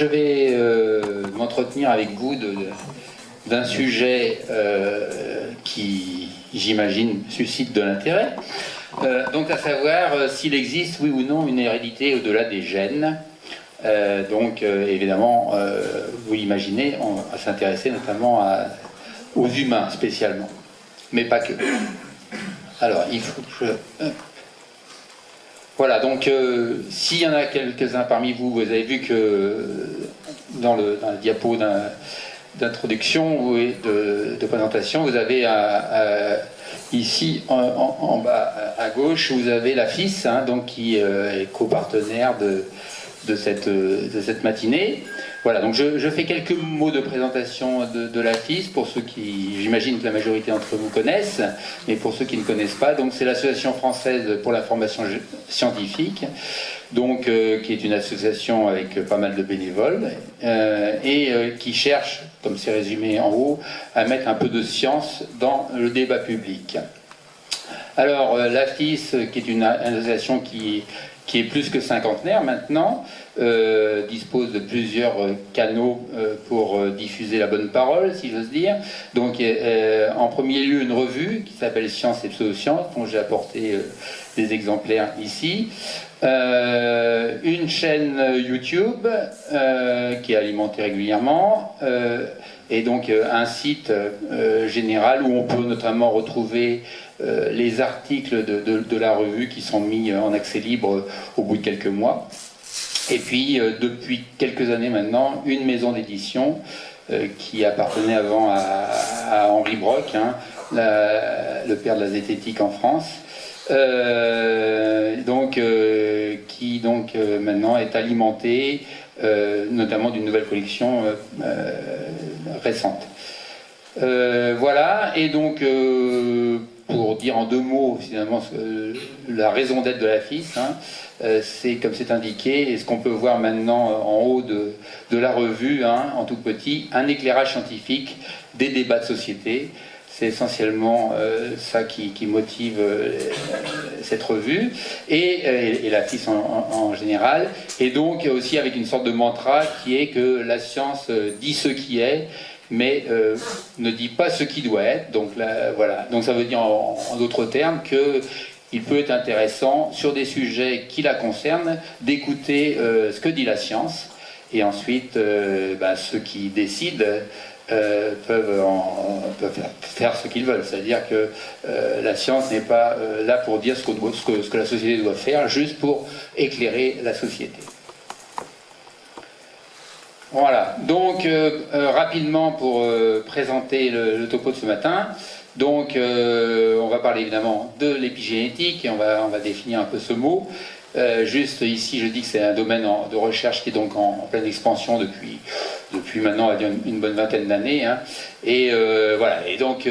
je vais m'entretenir avec vous d'un sujet qui, j'imagine, suscite de l'intérêt. Donc à savoir s'il existe, oui ou non, une hérédité au-delà des gènes. Évidemment, vous l'imaginez, on va s'intéresser notamment aux humains spécialement, mais pas que. Alors, il faut que je... Voilà, donc s'il y en a quelques-uns parmi vous, vous avez vu que dans le diapo d'introduction et de présentation, vous avez ici en bas à gauche, vous avez la FIS, donc qui est copartenaire de cette matinée. Voilà, donc je fais quelques mots de présentation de la FIS pour ceux qui, j'imagine que la majorité d'entre vous connaissent, mais pour ceux qui ne connaissent pas, donc c'est l'Association française pour la formation scientifique, donc qui est une association avec pas mal de bénévoles qui cherche, comme c'est résumé en haut, à mettre un peu de science dans le débat public. Alors la FIS, qui est une association qui est plus que cinquantenaire maintenant, dispose de plusieurs canaux pour diffuser la bonne parole, si j'ose dire. Donc, en premier lieu, une revue qui s'appelle Science et Pseudosciences, dont j'ai apporté des exemplaires ici. Une chaîne YouTube qui est alimentée régulièrement. Et donc, un site général où on peut notamment retrouver les articles de la revue qui sont mis en accès libre au bout de quelques mois. Et puis, depuis quelques années maintenant, une maison d'édition qui appartenait avant à Henri Brock, le père de la zététique en France, qui maintenant est alimentée notamment d'une nouvelle collection récente. Voilà, et donc pour dire en deux mots finalement la raison d'être de la FIS, c'est comme c'est indiqué, et ce qu'on peut voir maintenant en haut de la revue, en tout petit, un éclairage scientifique des débats de société. C'est essentiellement ça qui motive cette revue, et la FIS en général, et donc aussi avec une sorte de mantra qui est que la science dit ce qui est, mais ne dit pas ce qui doit être. Donc là, voilà. Donc ça veut dire en d'autres termes qu'il peut être intéressant sur des sujets qui la concernent d'écouter ce que dit la science, et ensuite ceux qui décident peuvent faire ce qu'ils veulent. C'est-à-dire que la science n'est pas là pour dire ce que la société doit faire, juste pour éclairer la société. Voilà, donc rapidement pour présenter le topo de ce matin, donc on va parler évidemment de l'épigénétique, et on va définir un peu ce mot. Juste ici, je dis que c'est un domaine de recherche qui est donc en pleine expansion depuis maintenant, on va dire, une bonne vingtaine d'années. Et voilà, et donc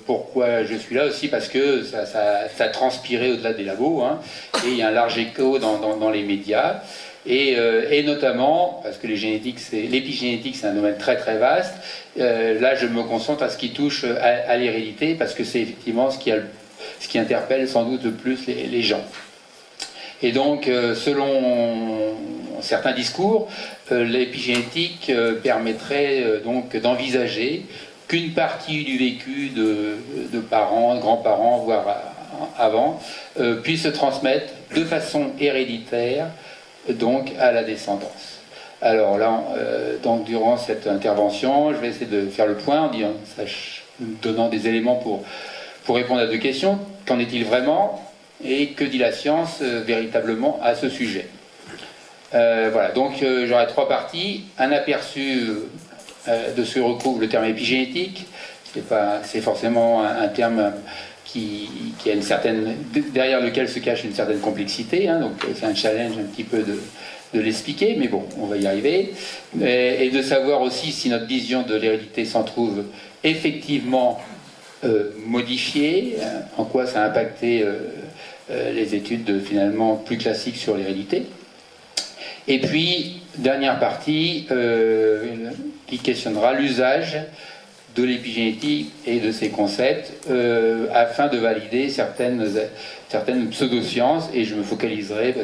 pourquoi je suis là aussi, parce que ça transpirait au-delà des labos, et il y a un large écho dans les médias. Et notamment, parce que l'épigénétique c'est un domaine très très vaste, là je me concentre à ce qui touche à l'hérédité, parce que c'est effectivement ce qui interpelle sans doute le plus les gens. Et donc, selon certains discours, l'épigénétique permettrait donc d'envisager qu'une partie du vécu de parents, de grands-parents, voire avant, puisse se transmettre de façon héréditaire, donc à la descendance. Alors là, donc durant cette intervention, je vais essayer de faire le point en donnant des éléments pour répondre à deux questions. Qu'en est-il vraiment, et que dit la science véritablement à ce sujet? Voilà, donc j'aurai trois parties. Un aperçu de ce que recouvre le terme épigénétique. C'est forcément un terme qui a une certaine, derrière lequel se cache une certaine complexité, donc c'est un challenge un petit peu de l'expliquer, mais bon, on va y arriver, et de savoir aussi si notre vision de l'hérédité s'en trouve effectivement modifiée, en quoi ça a impacté les études finalement plus classiques sur l'hérédité. Et puis, dernière partie qui questionnera l'usage de l'épigénétique et de ses concepts afin de valider certaines pseudosciences, et je me focaliserai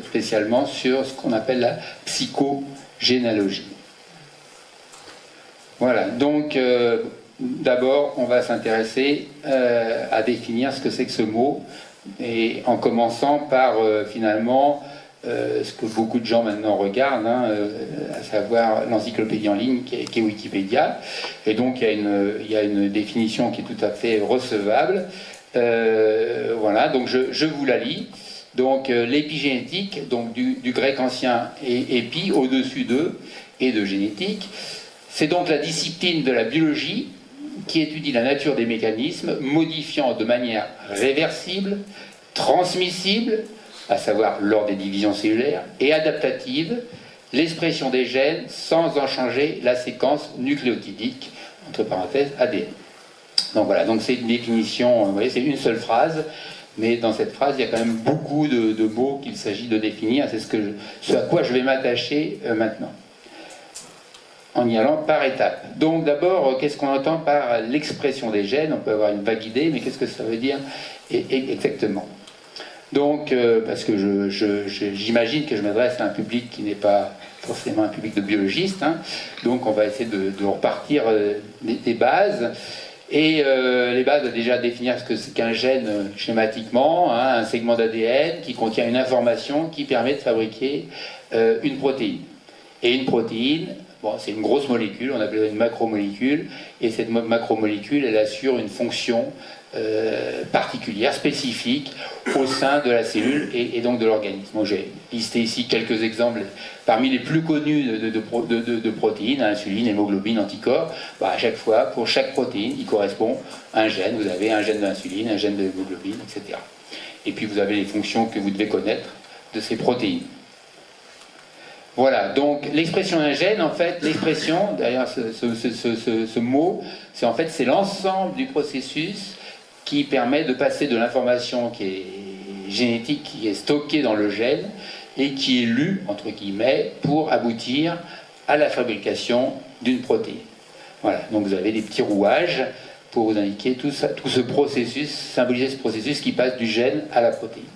spécialement sur ce qu'on appelle la psychohérédité. généalogie. Voilà, donc d'abord on va s'intéresser à définir ce que c'est que ce mot, et en commençant par finalement ce que beaucoup de gens maintenant regardent, hein, à savoir l'encyclopédie en ligne qui est Wikipédia. Et donc il y a une définition qui est tout à fait recevable. Voilà, donc je vous la lis. Donc l'épigénétique, donc du grec ancien et épi, au-dessus d'eux, et de génétique, c'est donc la discipline de la biologie qui étudie la nature des mécanismes modifiant de manière réversible, transmissible, à savoir lors des divisions cellulaires, et adaptative, l'expression des gènes sans en changer la séquence nucléotidique, entre parenthèses ADN. Donc voilà, donc c'est une définition, vous voyez, c'est une seule phrase, mais dans cette phrase, il y a quand même beaucoup de mots qu'il s'agit de définir, c'est ce à quoi je vais m'attacher maintenant, en y allant par étapes. Donc d'abord, qu'est-ce qu'on entend par l'expression des gènes? On peut avoir une vague idée, mais qu'est-ce que ça veut dire exactement? Donc, parce que j'imagine que je m'adresse à un public qui n'est pas forcément un public de biologistes, hein, donc on va essayer de repartir des bases. Et les bases, déjà définir ce que c'est qu'un gène schématiquement, hein, un segment d'ADN qui contient une information qui permet de fabriquer une protéine. Et une protéine, bon, c'est une grosse molécule, on appelle ça une macromolécule, et cette macromolécule, elle assure une fonction particulière, spécifique, au sein de la cellule et donc de l'organisme. Donc, j'ai listé ici quelques exemples parmi les plus connus de protéines, insuline, hémoglobine, anticorps. Bah, à chaque fois, pour chaque protéine, il correspond à un gène. Vous avez un gène d'insuline, un gène d'hémoglobine, etc. Et puis vous avez les fonctions que vous devez connaître de ces protéines. Voilà, donc l'expression d'un gène, en fait, l'expression, derrière ce mot, c'est en fait c'est l'ensemble du processus qui permet de passer de l'information qui est génétique, qui est stockée dans le gène, et qui est lue, entre guillemets, pour aboutir à la fabrication d'une protéine. Voilà, donc vous avez des petits rouages pour vous indiquer tout ce processus, symboliser ce processus qui passe du gène à la protéine.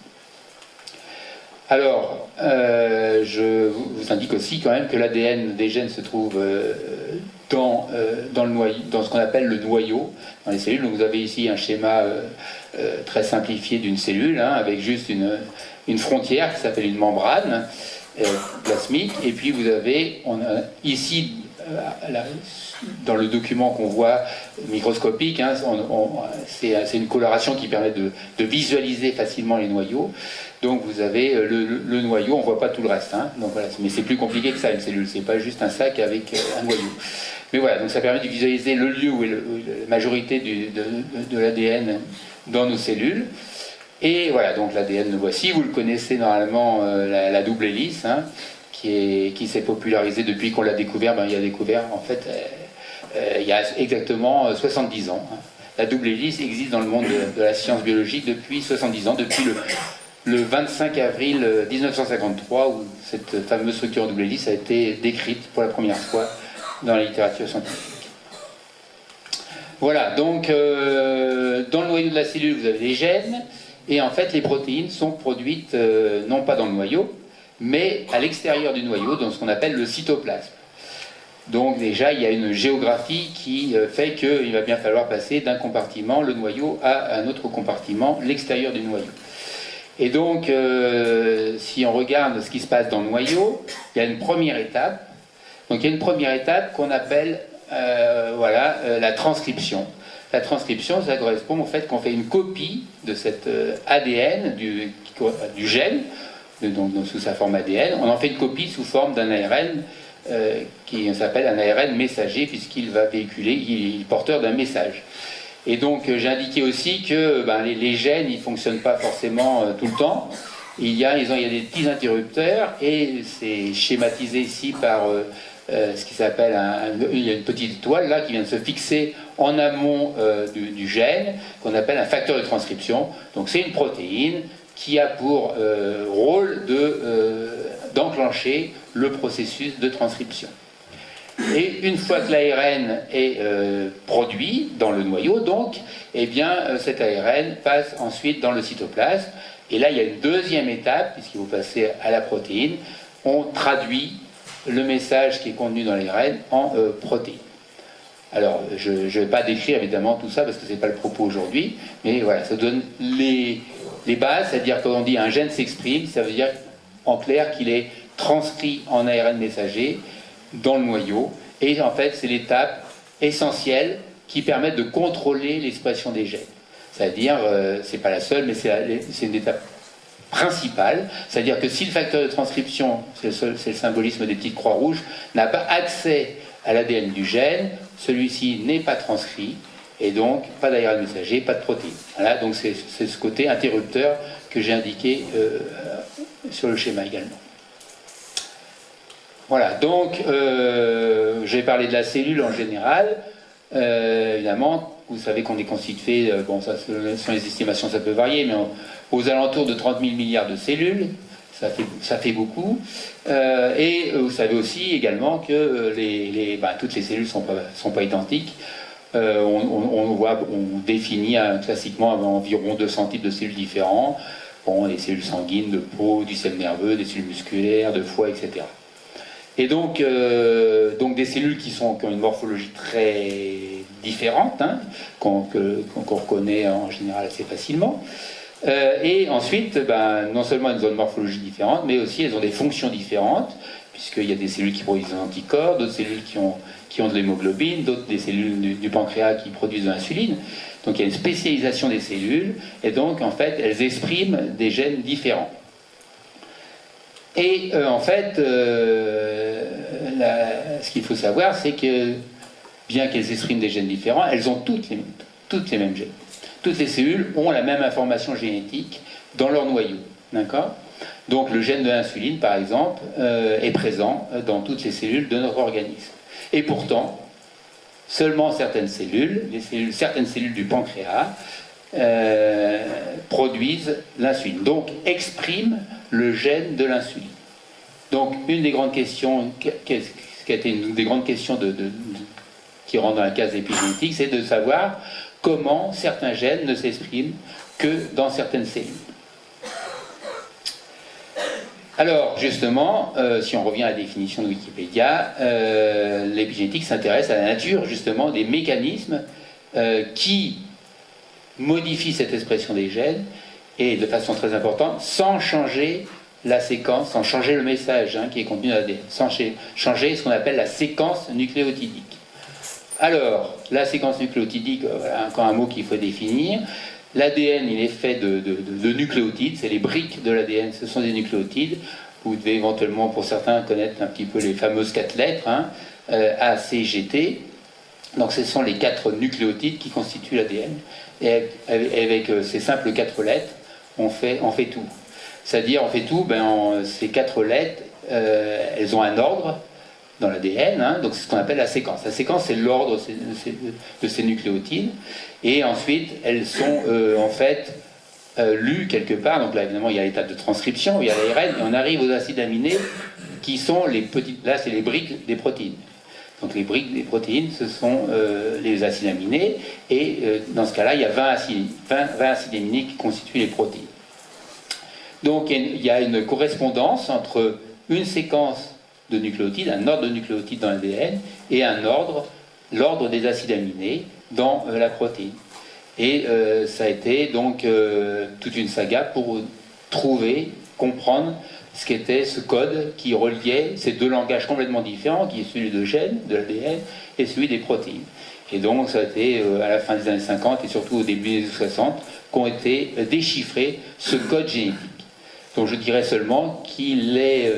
Alors, je vous indique aussi quand même que l'ADN des gènes se trouve dans le noyau, dans ce qu'on appelle le noyau, dans les cellules. Donc vous avez ici un schéma très simplifié d'une cellule, hein, avec juste une frontière qui s'appelle une membrane plasmique, et puis vous avez ici, dans le document qu'on voit microscopique, hein, c'est une coloration qui permet de visualiser facilement les noyaux. Donc vous avez le noyau, on ne voit pas tout le reste, hein, donc voilà, mais c'est plus compliqué que ça une cellule, c'est pas juste un sac avec un noyau. Mais voilà, donc ça permet de visualiser le lieu où est la majorité de l'ADN dans nos cellules. Et voilà, donc l'ADN le voici, vous le connaissez normalement, la double hélice, hein, qui s'est popularisée depuis qu'on l'a découvert. Ben, il a découvert en fait il y a exactement 70 ans. Hein. La double hélice existe dans le monde de la science biologique depuis 70 ans, depuis le 25 avril 1953, où cette fameuse structure en double hélice a été décrite pour la première fois dans la littérature scientifique. Voilà, donc dans le noyau de la cellule, vous avez les gènes, et en fait les protéines sont produites non pas dans le noyau, mais à l'extérieur du noyau, dans ce qu'on appelle le cytoplasme. Donc déjà, il y a une géographie qui fait qu'il va bien falloir passer d'un compartiment, le noyau, à un autre compartiment, l'extérieur du noyau. Et donc, si on regarde ce qui se passe dans le noyau, il y a une première étape. Donc il y a une première étape qu'on appelle la transcription. La transcription, ça correspond au fait qu'on fait une copie de cet ADN du gène, donc sous sa forme ADN. On en fait une copie sous forme d'un ARN qui s'appelle un ARN messager, puisqu'il va véhiculer, il est porteur d'un message. Et donc j'ai indiqué aussi que les gènes, ils ne fonctionnent pas forcément tout le temps. Il y a des petits interrupteurs, et c'est schématisé ici par ce qui s'appelle il y a une petite étoile là qui vient de se fixer en amont du gène, qu'on appelle un facteur de transcription. Donc c'est une protéine qui a pour rôle d'enclencher le processus de transcription. Et une fois que l'ARN est produit dans le noyau, donc, eh bien, cet ARN passe ensuite dans le cytoplasme. Et là, il y a une deuxième étape, puisqu'il faut passer à la protéine. On traduit le message qui est contenu dans l'ARN en protéines. Alors, je ne vais pas décrire évidemment tout ça parce que ce n'est pas le propos aujourd'hui, mais voilà, ça donne les bases, c'est-à-dire quand on dit un gène s'exprime, ça veut dire en clair qu'il est transcrit en ARN messager dans le noyau, et en fait c'est l'étape essentielle qui permet de contrôler l'expression des gènes. C'est-à-dire, c'est pas la seule, mais c'est une étape principale, c'est-à-dire que si le facteur de transcription, c'est le symbolisme des petites croix rouges, n'a pas accès à l'ADN du gène, celui-ci n'est pas transcrit, et donc pas d'ARN messager, pas de protéines. Voilà, donc c'est ce côté interrupteur que j'ai indiqué sur le schéma également. Voilà, donc j'ai parlé de la cellule en général. Évidemment, vous savez qu'on est constitué, bon, ça, selon les estimations, ça peut varier, mais aux alentours de 30 000 milliards de cellules, ça fait beaucoup. Et vous savez aussi également que toutes les cellules ne sont pas identiques. On définit classiquement environ 200 types de cellules différents. Bon, des cellules sanguines, de peau, du système nerveux, des cellules musculaires, de foie, etc. Et donc des cellules qui ont une morphologie très différente, hein, qu'on reconnaît en général assez facilement. Et ensuite, non seulement elles ont une morphologie différente, mais aussi elles ont des fonctions différentes, puisqu'il y a des cellules qui produisent des anticorps, d'autres cellules qui ont de l'hémoglobine, d'autres des cellules du pancréas qui produisent de l'insuline. Donc il y a une spécialisation des cellules, et donc en fait elles expriment des gènes différents. Et en fait, ce qu'il faut savoir, c'est que bien qu'elles expriment des gènes différents, elles ont toutes les mêmes gènes. Toutes les cellules ont la même information génétique dans leur noyau. D'accord ? Donc le gène de l'insuline, par exemple, est présent dans toutes les cellules de notre organisme. Et pourtant, seulement certaines cellules du pancréas, produisent l'insuline, donc expriment le gène de l'insuline. Donc une des grandes questions, qui a été une des grandes questions qui rentre dans la case épigénétique, c'est de savoir comment certains gènes ne s'expriment que dans certaines cellules. Alors, justement, si on revient à la définition de Wikipédia, l'épigénétique s'intéresse à la nature, justement, des mécanismes qui modifient cette expression des gènes, et de façon très importante, sans changer la séquence, sans changer le message qui est contenu dans l'ADN, sans changer ce qu'on appelle la séquence nucléotidique. Alors, la séquence nucléotidique, voilà encore un mot qu'il faut définir. L'ADN, il est fait de nucléotides, c'est les briques de l'ADN, ce sont des nucléotides. Vous devez éventuellement, pour certains, connaître un petit peu les fameuses 4 lettres, A, C, G, T. Donc ce sont les 4 nucléotides qui constituent l'ADN. Et avec ces simples 4 lettres, on fait tout. C'est-à-dire, on fait tout, ces 4 lettres, elles ont un ordre dans l'ADN, donc c'est ce qu'on appelle la séquence. La séquence, c'est l'ordre de ces nucléotides, et ensuite, elles sont en fait lues quelque part. Donc là, évidemment, il y a l'étape de transcription, il y a l'ARN, et on arrive aux acides aminés, qui sont les petites... Là, c'est les briques des protéines. Donc les briques des protéines, ce sont les acides aminés, et dans ce cas-là, il y a 20 acides aminés qui constituent les protéines. Donc il y a une correspondance entre une séquence de nucléotides, un ordre de nucléotides dans l'ADN, et l'ordre des acides aminés dans la protéine. Et ça a été donc toute une saga pour comprendre ce qu'était ce code qui reliait ces deux langages complètement différents, qui est celui de gènes, de l'ADN, et celui des protéines. Et donc ça a été à la fin des années 50 et surtout au début des années 60 qu'ont été déchiffrés ce code génétique. Donc je dirais seulement qu'il est,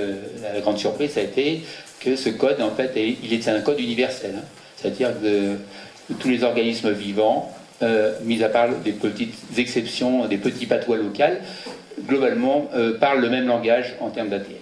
la grande surprise, ça a été que ce code, en fait, il est un code universel. C'est-à-dire que tous les organismes vivants, mis à part des petites exceptions, des petits patois locaux, globalement, parlent le même langage en termes d'ADN.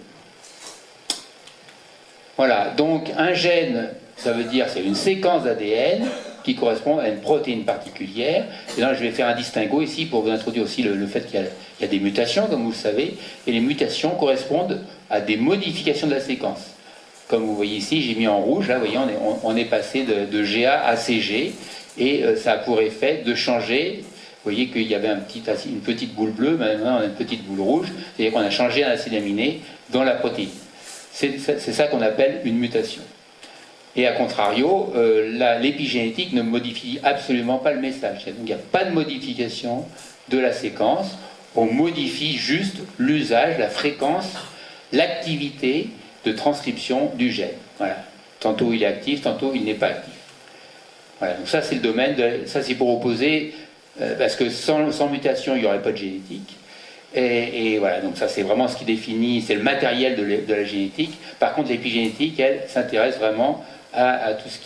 Voilà, donc un gène, ça veut dire c'est une séquence d'ADN qui correspond à une protéine particulière. Et là, je vais faire un distinguo ici pour vous introduire aussi le fait qu'il y a des mutations, comme vous le savez, et les mutations correspondent à des modifications de la séquence. Comme vous voyez ici, j'ai mis en rouge, là, vous voyez, on est passé de GA à CG, et ça a pour effet de changer. Vous voyez qu'il y avait une petite boule bleue, maintenant on a une petite boule rouge, c'est-à-dire qu'on a changé un acide aminé dans la protéine. C'est ça qu'on appelle une mutation. Et à contrario, l'épigénétique ne modifie absolument pas le message. Donc il n'y a pas de modification de la séquence, on modifie juste l'usage, la fréquence, l'activité de transcription du gène. Voilà. Tantôt il est actif, tantôt il n'est pas actif. Voilà. Donc ça c'est le domaine, ça c'est pour opposer, parce que sans mutation il n'y aurait pas de génétique. Et voilà, donc ça c'est vraiment ce qui définit, c'est le matériel de la génétique. Par contre l'épigénétique, elle, s'intéresse vraiment à tout ce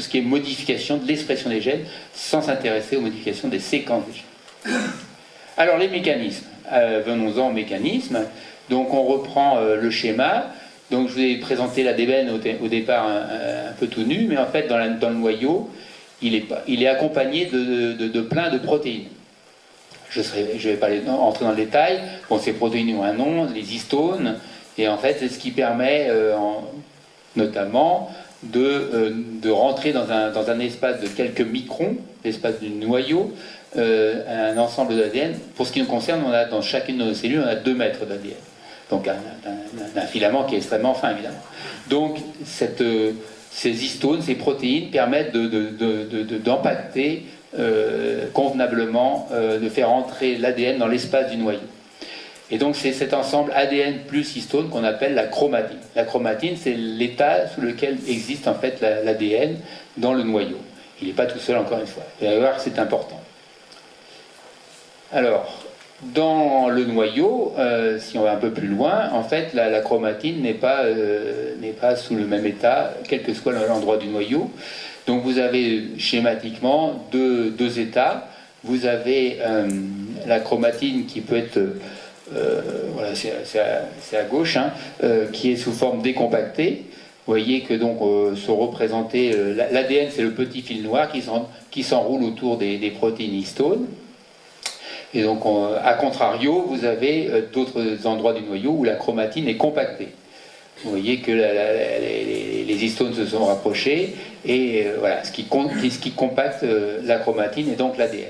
qui est modification de l'expression des gènes, sans s'intéresser aux modifications des séquences des gènes. Alors les mécanismes, venons-en aux mécanismes. Donc on reprend le schéma. Donc je vous ai présenté l'ADN au départ un peu tout nu, mais en fait dans le noyau, il est accompagné de plein de protéines. Je ne vais pas entrer dans le détail. Bon, ces protéines ont un nom, les histones, et en fait c'est ce qui permet notamment de rentrer dans un espace de quelques microns, l'espace du noyau, un ensemble d'ADN. Pour ce qui nous concerne, dans chacune de nos cellules, on a 2 mètres d'ADN. Donc un filament qui est extrêmement fin, évidemment. Donc ces histones, ces protéines permettent d'empacter convenablement, de faire entrer l'ADN dans l'espace du noyau. Et donc c'est cet ensemble ADN plus histone qu'on appelle la chromatine. La chromatine, c'est l'état sous lequel existe en fait l'ADN dans le noyau. Il n'est pas tout seul, encore une fois. Vous allez voir que c'est important. Alors, dans le noyau, si on va un peu plus loin, en fait la chromatine n'est pas sous le même état, quel que soit l'endroit du noyau. Donc vous avez schématiquement deux états. Vous avez la chromatine qui peut être, voilà, c'est à gauche, hein, qui est sous forme décompactée. Vous voyez que donc sont représentés, l'ADN c'est le petit fil noir qui s'enroule autour des protéines histones. Et donc à contrario, vous avez d'autres endroits du noyau où la chromatine est compactée. Vous voyez que les histones se sont rapprochés et voilà, ce qui compacte la chromatine et donc l'ADN.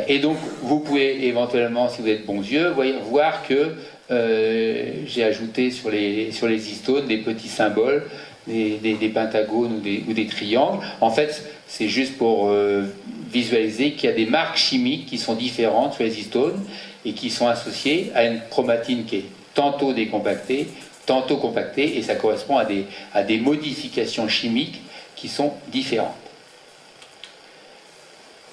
Et donc vous pouvez éventuellement, si vous êtes bons yeux, voir que j'ai ajouté sur les histones des petits symboles, des pentagones ou des triangles. En fait, c'est juste pour visualiser qu'il y a des marques chimiques qui sont différentes sur les histones et qui sont associées à une chromatine qui est tantôt décompactée, tantôt compactée, et ça correspond à des modifications chimiques qui sont différentes.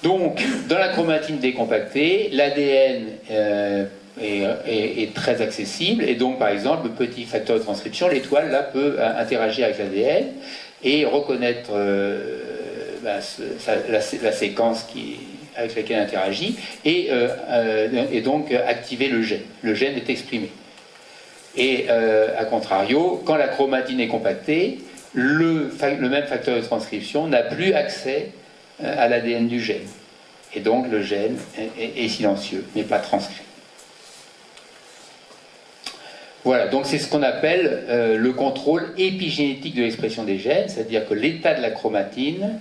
Donc, dans la chromatine décompactée, l'ADN est très accessible, et donc, par exemple, le petit facteur de transcription, l'étoile, là, peut interagir avec l'ADN et reconnaître la séquence avec laquelle elle interagit, et donc activer le gène. Le gène est exprimé. Et à contrario, quand la chromatine est compactée, le même facteur de transcription n'a plus accès à l'ADN du gène. Et donc le gène est silencieux, n'est pas transcrit. Voilà, donc c'est ce qu'on appelle le contrôle épigénétique de l'expression des gènes, c'est-à-dire que l'état de la chromatine,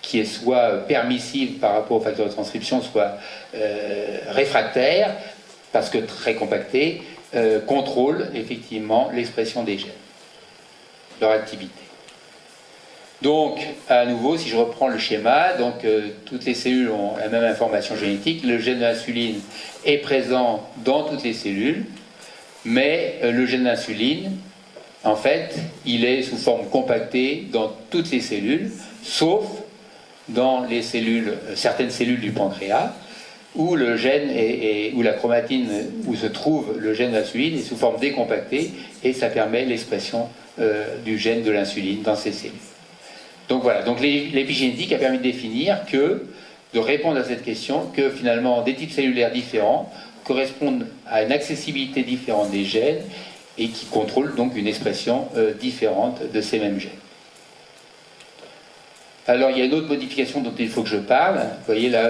qui est soit permissive par rapport au facteur de transcription, soit réfractaire, parce que très compacté, contrôle effectivement l'expression des gènes, leur activité. Donc, à nouveau, si je reprends le schéma, donc toutes les cellules ont la même information génétique, le gène d'insuline est présent dans toutes les cellules, mais le gène d'insuline, en fait, il est sous forme compactée dans toutes les cellules, sauf dans les cellules, certaines cellules du pancréas, où le gène où la chromatine, où se trouve le gène d'insuline, est sous forme décompactée, et ça permet l'expression du gène de l'insuline dans ces cellules. Donc voilà, donc l'épigénétique a permis de définir de répondre à cette question, que finalement des types cellulaires différents correspondent à une accessibilité différente des gènes et qui contrôlent donc une expression différente de ces mêmes gènes. Alors il y a une autre modification dont il faut que je parle. Vous voyez là,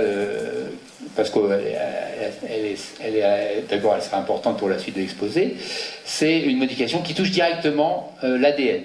parce qu'elle d'abord elle sera importante pour la suite de l'exposé. C'est une modification qui touche directement l'ADN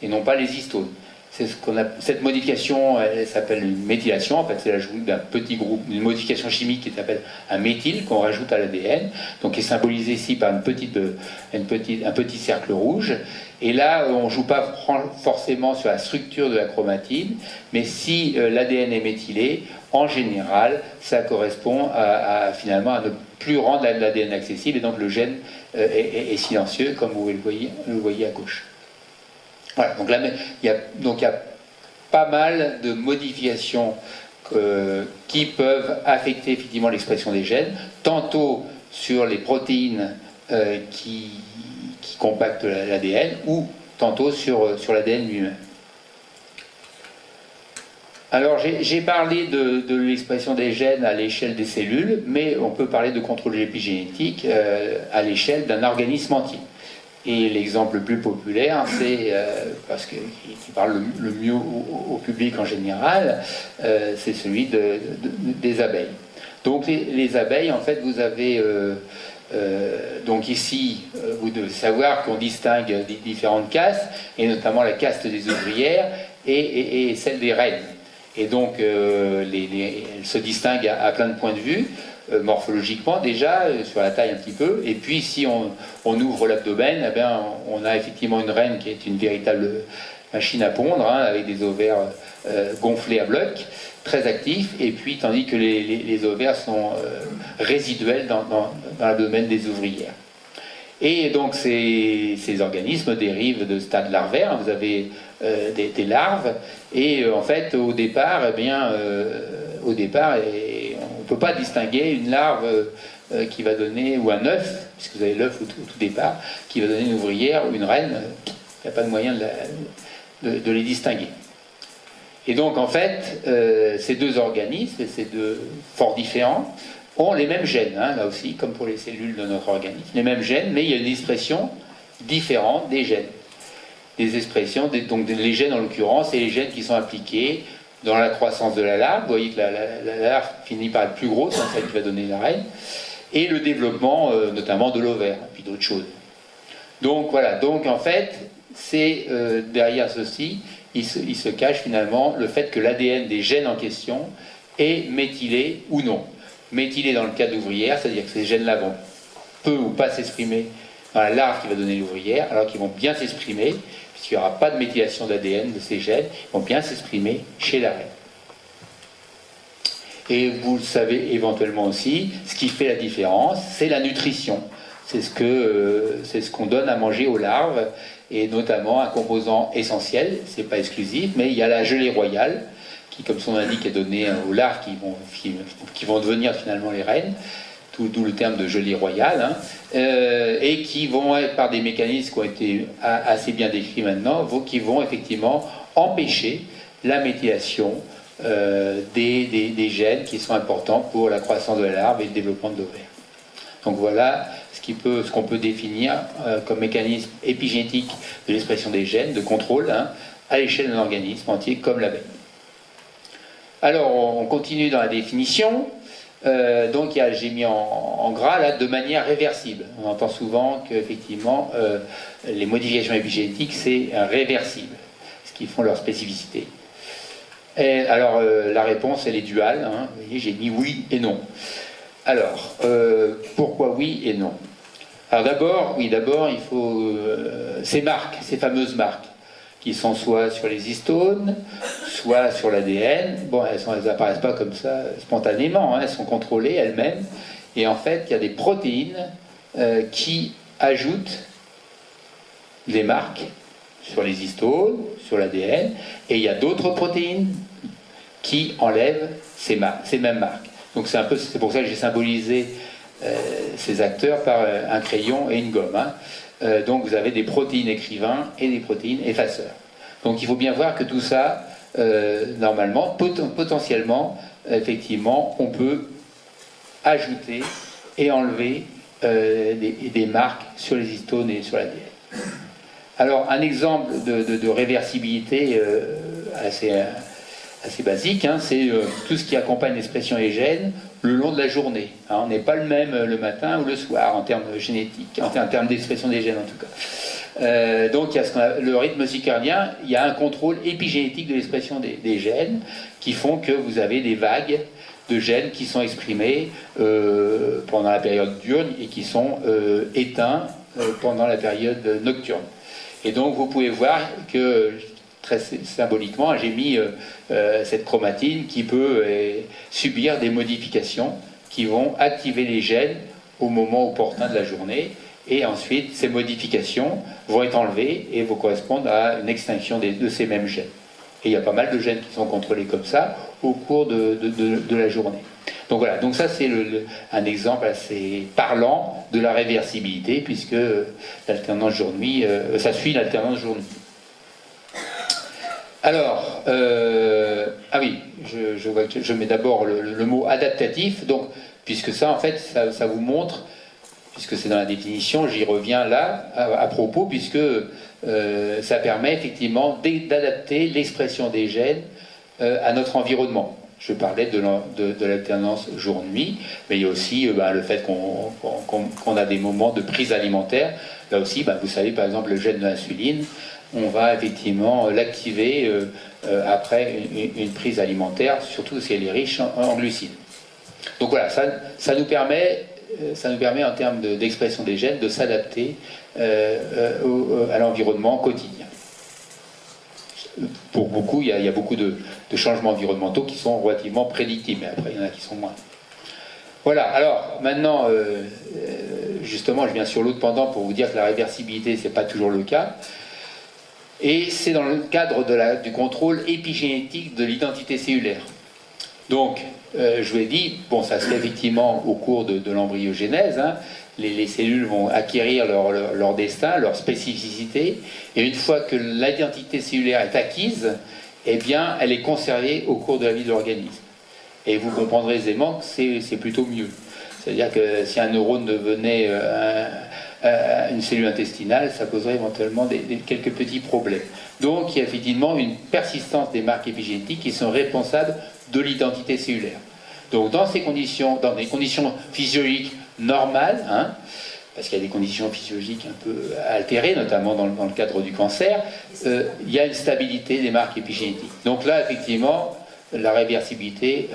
et non pas les histones. c'est ce qu'on a, cette modification, elle s'appelle une méthylation. En fait, c'est l'ajout d'un petit groupe, une modification chimique qui s'appelle un méthyle qu'on rajoute à l'ADN, donc qui est symbolisé ici par un petit cercle rouge. Et là, on ne joue pas forcément sur la structure de la chromatine, mais si l'ADN est méthylé, en général, ça correspond finalement à ne plus rendre l'ADN accessible, et donc le gène est silencieux, comme vous le voyez à gauche. Voilà, donc là, il y a pas mal de modifications qui peuvent affecter effectivement l'expression des gènes, tantôt sur les protéines qui compactent l'ADN, ou tantôt sur l'ADN lui-même. Alors j'ai parlé de l'expression des gènes à l'échelle des cellules, mais on peut parler de contrôle épigénétique à l'échelle d'un organisme entier. Et l'exemple le plus populaire, c'est, parce qu'il parle le mieux au public en général, c'est celui des abeilles. Donc les abeilles, en fait, vous avez... donc ici, vous devez savoir qu'on distingue différentes castes, et notamment la caste des ouvrières et celle des reines. Et donc, elles se distinguent à plein de points de vue. Morphologiquement déjà, sur la taille un petit peu, et puis si on ouvre l'abdomen, eh bien, on a effectivement une reine qui est une véritable machine à pondre, hein, avec des ovaires gonflés à bloc, très actifs, et puis tandis que les ovaires sont résiduels dans l'abdomen des ouvrières. Et donc ces organismes dérivent de stades larvaires. Vous avez des larves, et en fait au départ, on ne peut pas distinguer une larve qui va donner, ou un œuf, puisque vous avez l'œuf au tout départ, qui va donner une ouvrière ou une reine. Il n'y a pas de moyen de les distinguer. Et donc en fait, ces deux organismes, et ces deux fort différents, ont les mêmes gènes, hein, là aussi, comme pour les cellules de notre organisme, les mêmes gènes, mais il y a une expression différente des gènes. Des expressions, donc les gènes en l'occurrence, c'est les gènes qui sont impliqués dans la croissance de la larve. Vous voyez que la larve finit par être plus grosse, c'est celle qui va donner la reine, et le développement notamment de l'ovaire, puis d'autres choses. Donc voilà, donc en fait, c'est derrière ceci, il se cache finalement le fait que l'ADN des gènes en question est méthylé ou non. Méthylé dans le cas d'ouvrière, c'est-à-dire que ces gènes-là vont peu ou pas s'exprimer dans la larve qui va donner l'ouvrière, alors qu'ils vont bien s'exprimer, puisqu'il n'y aura pas de méthylation d'ADN de ces gènes, ils vont bien s'exprimer chez la reine. Et vous le savez éventuellement aussi, ce qui fait la différence, c'est la nutrition. C'est ce qu'on donne à manger aux larves, et notamment un composant essentiel, c'est pas exclusif, mais il y a la gelée royale, qui, comme son indique, est donnée aux larves qui vont devenir finalement les reines, d'où le terme de gelée royale, hein, et qui vont, par des mécanismes qui ont été assez bien décrits maintenant, qui vont effectivement empêcher la méthylation des gènes qui sont importants pour la croissance de la larve et le développement de l'ovaire. Donc voilà ce qu'on peut définir comme mécanisme épigénétique de l'expression des gènes, de contrôle, hein, à l'échelle d'un organisme entier comme l'abeille. Alors on continue dans la définition. Donc j'ai mis en gras là, de manière réversible. On entend souvent qu'effectivement les modifications épigénétiques c'est réversible, ce qui font leur spécificité. Et alors la réponse elle est duale, hein. Vous voyez, j'ai mis oui et non. Alors pourquoi oui et non? Alors d'abord il faut ces marques, ces fameuses marques, qui sont soit sur les histones, soit sur l'ADN. Bon, elles n'apparaissent pas comme ça spontanément, hein, elles sont contrôlées elles-mêmes. Et en fait, il y a des protéines qui ajoutent des marques sur les histones, sur l'ADN, et il y a d'autres protéines qui enlèvent ces mêmes marques. Donc c'est pour ça que j'ai symbolisé ces acteurs par un crayon et une gomme. Hein. Donc vous avez des protéines écrivains et des protéines effaceurs. Donc il faut bien voir que tout ça, normalement, potentiellement, effectivement, on peut ajouter et enlever des marques sur les histones et sur l'ADN. Alors un exemple de réversibilité assez basique, hein, c'est tout ce qui accompagne l'expression des gènes le long de la journée. Hein, on n'est pas le même le matin ou le soir en termes génétiques, en termes d'expression des gènes en tout cas. Donc il y a le rythme circadien, il y a un contrôle épigénétique de l'expression des gènes qui font que vous avez des vagues de gènes qui sont exprimés pendant la période diurne et qui sont éteints pendant la période nocturne. Et donc vous pouvez voir que, très symboliquement, j'ai mis cette chromatine qui peut subir des modifications qui vont activer les gènes au moment opportun de la journée. Et ensuite, ces modifications vont être enlevées et vont correspondre à une extinction de ces mêmes gènes. Et il y a pas mal de gènes qui sont contrôlés comme ça au cours de la journée. Donc voilà, donc ça c'est un exemple assez parlant de la réversibilité, puisque l'alternance jour-nuit, ça suit l'alternance jour-nuit. Alors, ah oui, je mets d'abord le mot adaptatif, donc, puisque ça en fait, ça vous montre, puisque c'est dans la définition, j'y reviens là à propos, puisque ça permet effectivement d'adapter l'expression des gènes à notre environnement. Je parlais de l'alternance jour-nuit, mais il y a aussi le fait qu'on a des moments de prise alimentaire. Là aussi, vous savez, par exemple, le gène de l'insuline, on va effectivement l'activer après une prise alimentaire, surtout si elle est riche en glucides. Donc voilà, ça nous permet en termes d'expression des gènes de s'adapter à l'environnement quotidien. Pour beaucoup, il y a beaucoup de changements environnementaux qui sont relativement prédictibles, mais après il y en a qui sont moins. Voilà, alors maintenant, justement, je viens sur l'autre pendant pour vous dire que la réversibilité, ce n'est pas toujours le cas. Et c'est dans le cadre du contrôle épigénétique de l'identité cellulaire. Donc, je vous ai dit, bon, ça se fait effectivement au cours de l'embryogenèse, hein. Les cellules vont acquérir leur destin, leur spécificité, et une fois que l'identité cellulaire est acquise, eh bien, elle est conservée au cours de la vie de l'organisme. Et vous comprendrez aisément que c'est plutôt mieux. C'est-à-dire que si un neurone devenait une cellule intestinale, ça causerait éventuellement quelques petits problèmes. Donc, il y a effectivement une persistance des marques épigénétiques qui sont responsables de l'identité cellulaire. Donc, dans des conditions physiologiques normales, hein, parce qu'il y a des conditions physiologiques un peu altérées, notamment dans le cadre du cancer, il y a une stabilité des marques épigénétiques. Donc là, effectivement, la réversibilité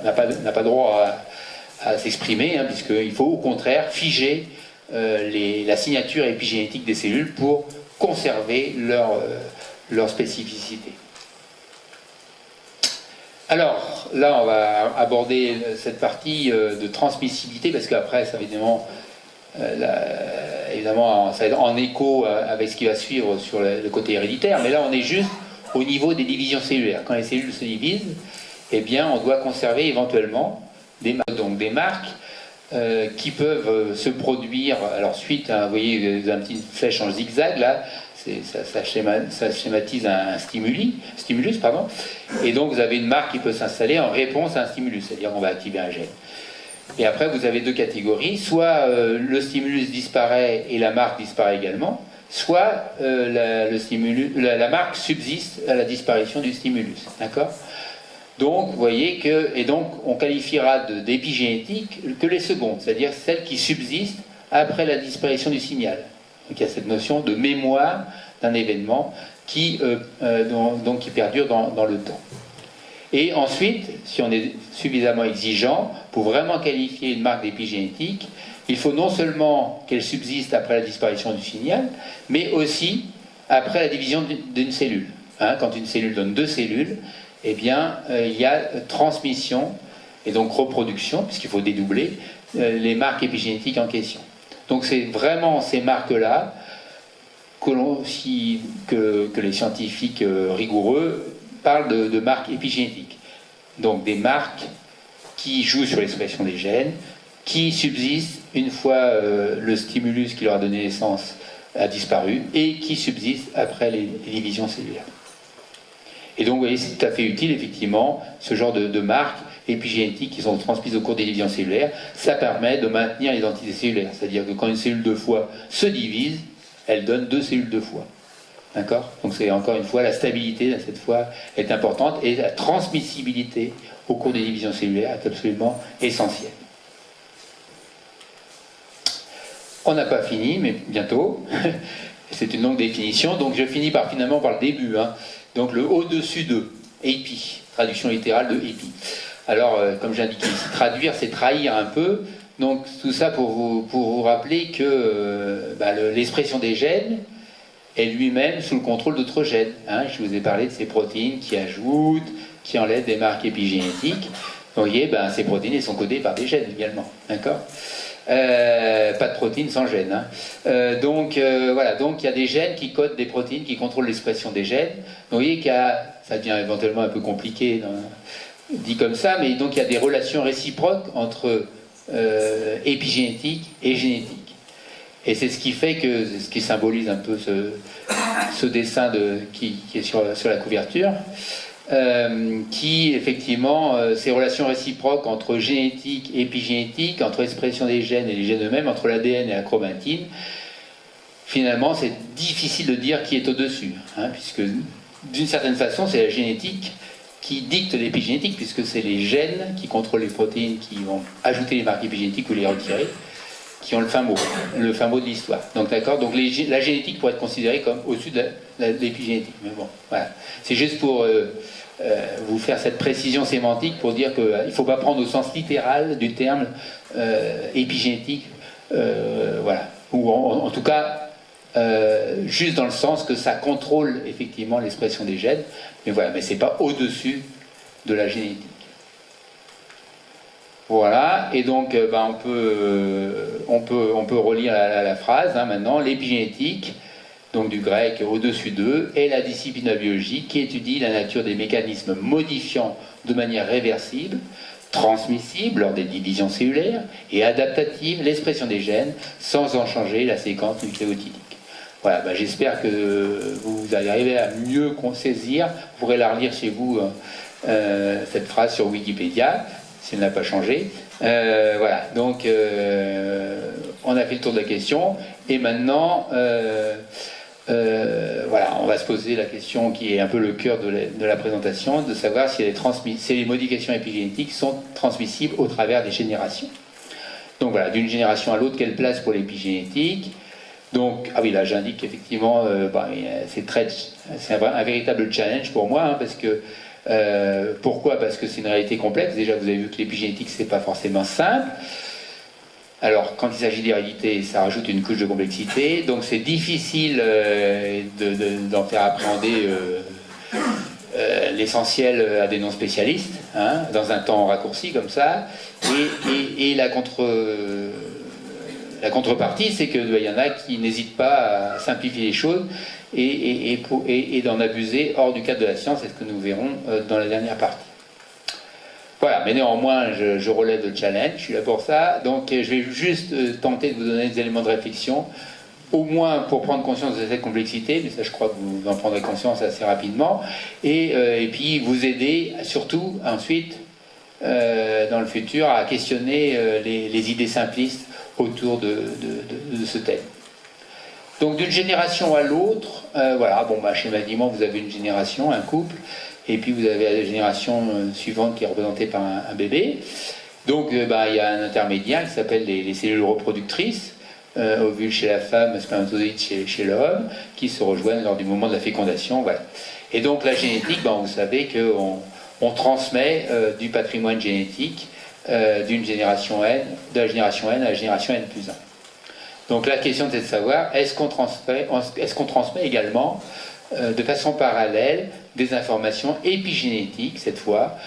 n'a pas droit à s'exprimer, hein, puisqu'il faut au contraire figer la signature épigénétique des cellules pour conserver leur spécificité. Alors, là, on va aborder cette partie de transmissibilité, parce qu'après, ça va évidemment, ça va être en écho avec ce qui va suivre sur le côté héréditaire, mais là, on est juste au niveau des divisions cellulaires. Quand les cellules se divisent, eh bien, on doit conserver éventuellement des marques qui peuvent se produire, alors suite à, vous voyez, une petite flèche en zigzag, là, ça schématise un stimulus, pardon, et donc vous avez une marque qui peut s'installer en réponse à un stimulus, c'est-à-dire qu'on va activer un gène. Et après vous avez deux catégories, soit le stimulus disparaît et la marque disparaît également, soit la marque subsiste à la disparition du stimulus, d'accord ? Donc vous voyez et donc on qualifiera d'épigénétique que les secondes, c'est-à-dire celles qui subsistent après la disparition du signal. Donc il y a cette notion de mémoire d'un événement qui perdure dans le temps. Et ensuite, si on est suffisamment exigeant, pour vraiment qualifier une marque d'épigénétique, il faut non seulement qu'elle subsiste après la disparition du signal, mais aussi après la division d'une cellule. Hein, quand une cellule donne deux cellules, eh bien, il y a transmission et donc reproduction, puisqu'il faut dédoubler les marques épigénétiques en question. Donc c'est vraiment ces marques-là que les scientifiques rigoureux parlent de marques épigénétiques. Donc des marques qui jouent sur l'expression des gènes, qui subsistent une fois le stimulus qui leur a donné naissance a disparu, et qui subsistent après les divisions cellulaires. Et donc vous voyez, c'est tout à fait utile effectivement, ce genre de marques épigénétiques qui sont transmises au cours des divisions cellulaires. Ça permet de maintenir l'identité cellulaire, c'est-à-dire que quand une cellule de foie se divise, elle donne deux cellules de foie. D'accord ? Donc c'est encore une fois, la stabilité cette fois est importante, et la transmissibilité au cours des divisions cellulaires est absolument essentielle. On n'a pas fini, mais bientôt. C'est une longue définition, donc je finis finalement par le début. Hein. Donc le au-dessus de, épi, traduction littérale de épi. Alors, comme j'indiquais ici, traduire, c'est trahir un peu. Donc tout ça pour vous rappeler que l'expression des gènes est lui-même sous le contrôle d'autres gènes. Hein. Je vous ai parlé de ces protéines qui ajoutent, qui enlèvent des marques épigénétiques. Vous voyez, ces protéines elles sont codées par des gènes également. D'accord ? Pas de protéines sans gènes. Hein. Donc il y a des gènes qui codent des protéines qui contrôlent l'expression des gènes. Donc, vous voyez ça devient éventuellement un peu compliqué dit comme ça, mais donc il y a des relations réciproques entre épigénétique et génétique. Et c'est ce qui fait que, ce qui symbolise un peu ce dessin qui est sur la couverture, qui effectivement, ces relations réciproques entre génétique et épigénétique, entre expression des gènes et les gènes eux-mêmes, entre l'ADN et la chromatine, finalement c'est difficile de dire qui est au-dessus, hein, puisque d'une certaine façon c'est la génétique qui dicte l'épigénétique, puisque c'est les gènes qui contrôlent les protéines qui vont ajouter les marques épigénétiques ou les retirer, qui ont le fin mot de l'histoire. Donc d'accord, donc la génétique pourrait être considérée comme au-dessus de l'épigénétique. Mais bon, voilà. C'est juste pour vous faire cette précision sémantique pour dire qu'il ne faut pas prendre au sens littéral du terme épigénétique, voilà. Ou en tout cas, juste dans le sens que ça contrôle effectivement l'expression des gènes, mais voilà, mais c'est pas au-dessus de la génétique. Voilà, et donc on peut relire la phrase hein, maintenant. L'épigénétique, donc du grec au-dessus d'eux, est la discipline de la biologie qui étudie la nature des mécanismes modifiant de manière réversible, transmissible lors des divisions cellulaires et adaptative l'expression des gènes sans en changer la séquence nucléotidique. Voilà, j'espère que vous allez arriver à mieux saisir. Vous pourrez la relire chez vous, cette phrase sur Wikipédia, si elle n'a pas changé. Voilà, donc on a fait le tour de la question. Et maintenant, voilà, on va se poser la question qui est un peu le cœur de la présentation, de savoir si les modifications épigénétiques sont transmissibles au travers des générations. Donc voilà, d'une génération à l'autre, quelle place pour l'épigénétique ? Donc, ah oui, là j'indique qu'effectivement, c'est un véritable challenge pour moi, hein, parce que, pourquoi ? Parce que c'est une réalité complexe. Déjà, vous avez vu que l'épigénétique, c'est pas forcément simple. Alors, quand il s'agit d'hérédité, ça rajoute une couche de complexité, donc c'est difficile d'en faire appréhender l'essentiel à des non-spécialistes, hein, dans un temps raccourci comme ça, et la contrepartie, c'est qu'il y en a qui n'hésitent pas à simplifier les choses et d'en abuser hors du cadre de la science, c'est ce que nous verrons dans la dernière partie. Voilà, mais néanmoins, je relève le challenge, je suis là pour ça. Donc je vais juste tenter de vous donner des éléments de réflexion, au moins pour prendre conscience de cette complexité, mais ça je crois que vous en prendrez conscience assez rapidement, et puis vous aider surtout ensuite, dans le futur, à questionner les idées simplistes autour de ce thème. Donc d'une génération à l'autre, voilà, schématiquement vous avez une génération, un couple, et puis vous avez la génération suivante qui est représentée par un bébé. Donc il y a un intermédiaire qui s'appelle les cellules reproductrices, ovules chez la femme, spermatozoïdes chez l'homme, qui se rejoignent lors du moment de la fécondation. Voilà. Et donc la génétique, vous savez qu'on transmet du patrimoine génétique d'une génération N, de la génération N à la génération N plus 1. Donc la question c'est de savoir, est-ce qu'on transmet également de façon parallèle des informations épigénétiques, cette fois,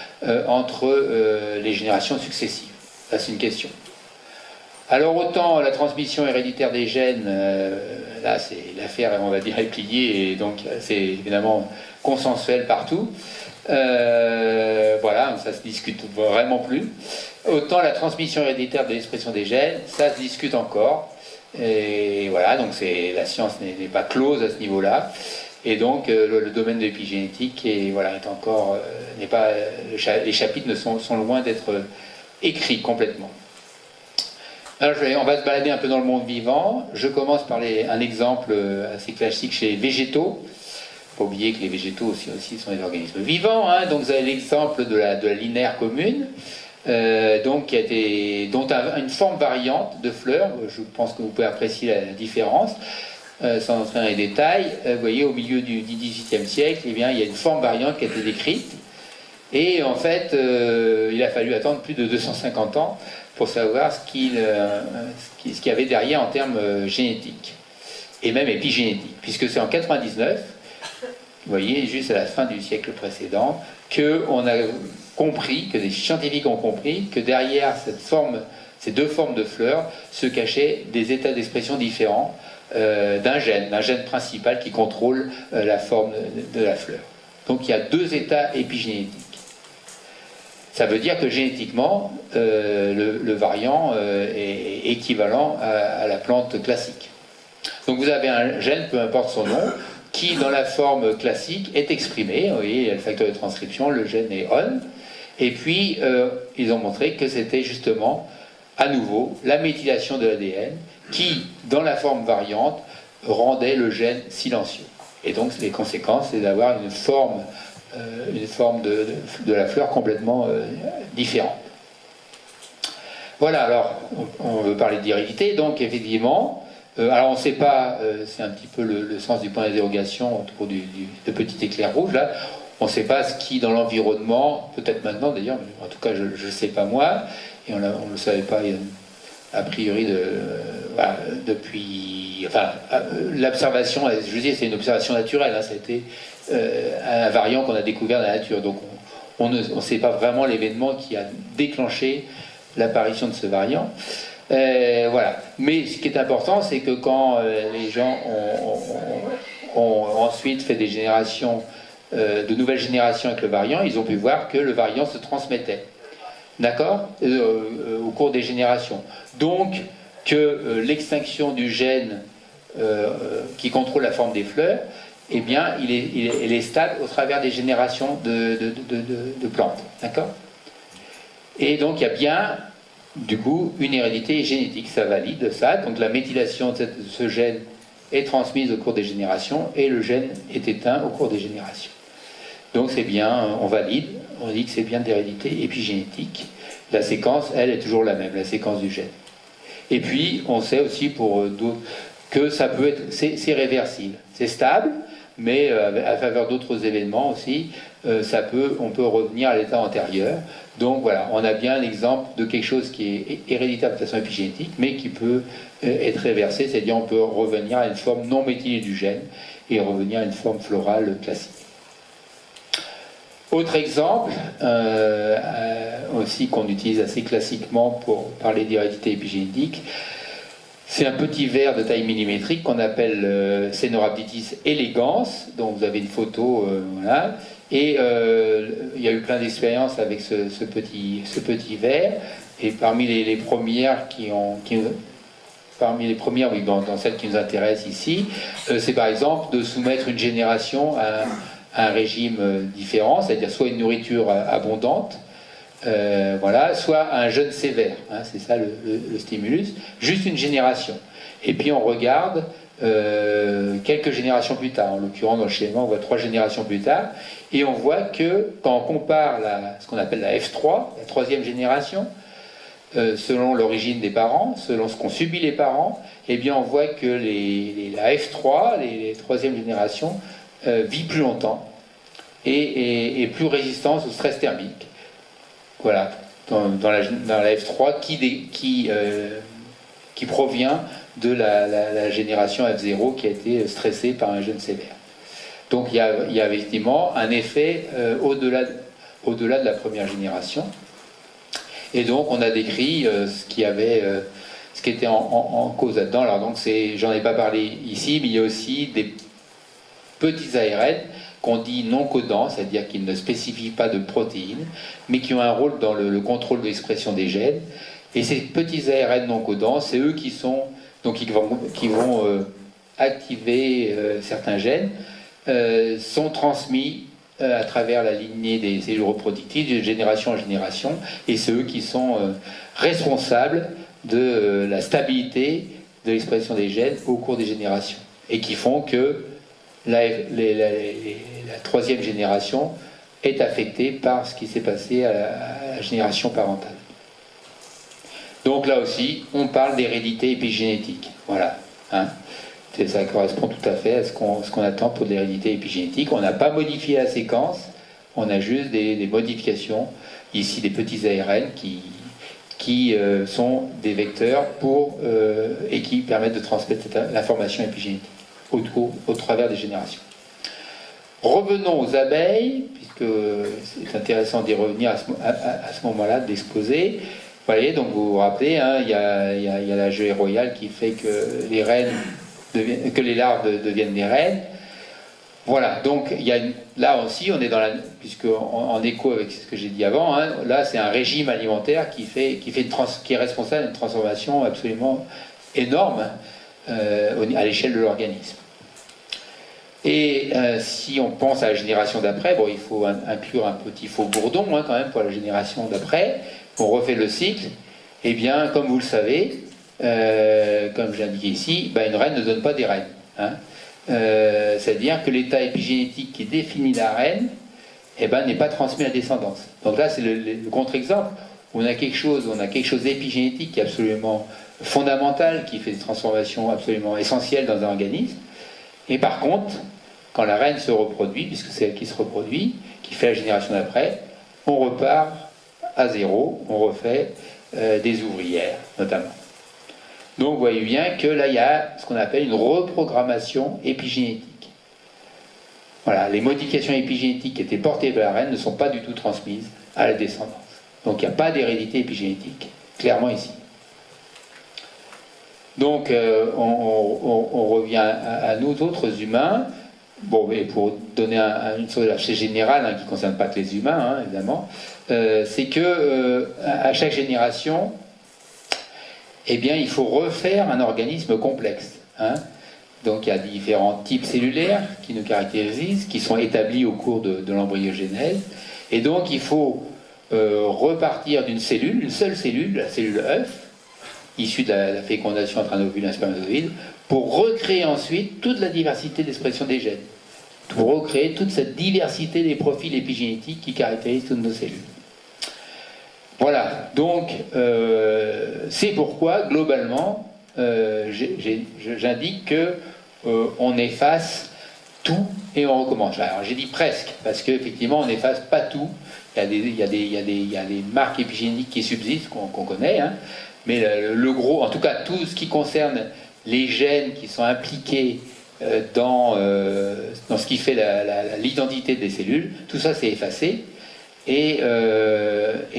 entre les générations successives. Ça c'est une question. Alors autant la transmission héréditaire des gènes, là c'est l'affaire, on va dire, est pliée, et donc c'est évidemment consensuel partout. Voilà, ça se discute vraiment plus. Autant la transmission héréditaire de l'expression des gènes, ça se discute encore. Et voilà, donc la science n'est pas close à ce niveau-là. Et donc le domaine de l'épigénétique est encore n'est pas les chapitres sont loin d'être écrits complètement. Alors on va se balader un peu dans le monde vivant. Je commence par un exemple assez classique chez les végétaux. Faut pas oublier que les végétaux aussi sont des organismes vivants, hein. Donc vous avez l'exemple de la linéaire commune. donc dont a une forme variante de fleurs. Je pense que vous pouvez apprécier la différence. Sans entrer dans les détails, vous voyez, au milieu du XVIIIe siècle, eh bien, il y a une forme variante qui a été décrite. Et en fait, il a fallu attendre plus de 250 ans pour savoir ce qu'il y avait derrière en termes génétiques, et même épigénétiques, puisque c'est en 99, vous voyez, juste à la fin du siècle précédent, qu'on a compris, que des scientifiques ont compris, que derrière ces deux formes de fleurs se cachaient des états d'expression différents, d'un gène principal qui contrôle la forme de la fleur. Donc il y a deux états épigénétiques. Ça veut dire que génétiquement, le variant est équivalent à la plante classique. Donc vous avez un gène, peu importe son nom, qui dans la forme classique est exprimé. Vous voyez, il y a le facteur de transcription, le gène est on. Et puis ils ont montré que c'était justement à nouveau la méthylation de l'ADN qui, dans la forme variante, rendait le gène silencieux. Et donc, les conséquences, c'est d'avoir une forme de la fleur complètement différente. Voilà, alors, on veut parler d'hérédité, donc effectivement, alors on ne sait pas, c'est un petit peu le sens du point d'interrogation autour de petit éclair rouge, là, on ne sait pas ce qui, dans l'environnement, peut-être maintenant d'ailleurs, mais en tout cas, je ne sais pas moi, et on ne le savait pas a priori depuis... Enfin, l'observation, je vous dis, c'est une observation naturelle, hein, ça a été un variant qu'on a découvert dans la nature, donc on ne sait pas vraiment l'événement qui a déclenché l'apparition de ce variant. Voilà. Mais ce qui est important, c'est que quand les gens ont ensuite fait des générations, de nouvelles générations avec le variant, ils ont pu voir que le variant se transmettait. D'accord, au cours des générations. Donc, que l'extinction du gène qui contrôle la forme des fleurs, eh bien, elle est stable au travers des générations de plantes. D'accord. Et donc, il y a bien, du coup, une hérédité génétique. Ça valide ça. Donc, la méthylation de ce gène est transmise au cours des générations et le gène est éteint au cours des générations. Donc, c'est bien, on valide. On dit que c'est bien d'hérédité épigénétique. La séquence, elle, est toujours la même, la séquence du gène. Et puis, on sait aussi pour d'autres que ça peut être, c'est réversible. C'est stable, mais à faveur d'autres événements aussi, on peut revenir à l'état antérieur. Donc voilà, on a bien l'exemple de quelque chose qui est héréditaire de façon épigénétique, mais qui peut être réversé, c'est-à-dire on peut revenir à une forme non méthylée du gène et revenir à une forme florale classique. Autre exemple, aussi qu'on utilise assez classiquement pour parler d'hérédité épigénétique, c'est un petit ver de taille millimétrique qu'on appelle Caenorhabditis elegans, dont vous avez une photo, voilà. Et il y a eu plein d'expériences avec ce petit ver, et parmi les premières oui, dans celles qui nous intéressent ici, c'est par exemple de soumettre une génération à un régime différent, c'est-à-dire soit une nourriture abondante, voilà, soit un jeûne sévère, hein, c'est ça le stimulus, juste une génération. Et puis on regarde quelques générations plus tard, en l'occurrence dans le schéma on voit 3 générations plus tard, et on voit que quand on compare ce qu'on appelle la F3, la 3e génération, selon l'origine des parents, selon ce qu'ont subi les parents, eh bien on voit que la F3, les 3e générations, vit plus longtemps et plus résistante au stress thermique. Voilà, dans la F3 qui provient de la génération F0 qui a été stressée par un gène sévère. Donc il y a effectivement un effet au-delà de la première génération. Et donc on a décrit ce qui était en cause là-dedans. Alors donc j'en ai pas parlé ici, mais il y a aussi des petits ARN qu'on dit non codants, c'est-à-dire qu'ils ne spécifient pas de protéines, mais qui ont un rôle dans le contrôle de l'expression des gènes. Et ces petits ARN non codants, c'est eux qui vont activer certains gènes, sont transmis à travers la lignée des cellules reproductives de génération en génération, et c'est eux qui sont responsables de la stabilité de l'expression des gènes au cours des générations, et qui font que la 3e génération est affecté par ce qui s'est passé à la génération parentale. Donc là aussi, on parle d'hérédité épigénétique. Voilà. Hein. Ça correspond tout à fait à ce qu'on attend pour l'hérédité épigénétique. On n'a pas modifié la séquence, on a juste des modifications, ici des petits ARN qui sont des vecteurs et qui permettent de transmettre l'information épigénétique au travers des générations. Revenons aux abeilles, puisque c'est intéressant d'y revenir à ce moment-là, de l'exposer. Vous voyez, donc vous vous rappelez, hein, il y a la gelée royale qui fait que les larves deviennent des reines. Voilà, donc là aussi, on est puisque en écho avec ce que j'ai dit avant, hein, là c'est un régime alimentaire qui est responsable d'une transformation absolument énorme à l'échelle de l'organisme. Et si on pense à la génération d'après, bon, il faut inclure un petit faux bourdon hein, quand même pour la génération d'après. On refait le cycle. Eh bien, comme vous le savez, comme j'ai indiqué ici, ben, une reine ne donne pas des reines. Hein. C'est-à-dire que l'état épigénétique qui définit la reine eh ben, n'est pas transmis à la descendance. Donc là, c'est le contre-exemple. On a quelque chose d'épigénétique qui est absolument fondamental, qui fait des transformations absolument essentielles dans un organisme. Et par contre, quand la reine se reproduit, puisque c'est elle qui se reproduit, qui fait la génération d'après, on repart à zéro, on refait des ouvrières, notamment. Donc vous voyez bien que là, il y a ce qu'on appelle une reprogrammation épigénétique. Voilà, les modifications épigénétiques qui étaient portées par la reine ne sont pas du tout transmises à la descendance. Donc il n'y a pas d'hérédité épigénétique, clairement ici. Donc on revient à nous autres humains. Bon, mais pour donner une chose assez générale, hein, qui ne concerne pas que les humains, hein, évidemment, c'est que à chaque génération, eh bien, il faut refaire un organisme complexe. Hein. Donc il y a différents types cellulaires qui nous caractérisent, qui sont établis au cours de l'embryogénèse. Et donc il faut repartir d'une cellule, une seule cellule, la cellule œuf, issue de la fécondation entre un ovule et un spermatozoïde, pour recréer ensuite toute la diversité d'expression des gènes, pour recréer toute cette diversité des profils épigénétiques qui caractérisent toutes nos cellules. Voilà, donc c'est pourquoi, globalement, j'indique qu'on efface tout et on recommence. Alors j'ai dit presque, parce qu'effectivement on n'efface pas tout. Il y a des marques épigénétiques qui subsistent, qu'on connaît, hein, mais le gros, en tout cas tout ce qui concerne les gènes qui sont impliqués dans ce qui fait l'identité des cellules, tout ça c'est effacé. Et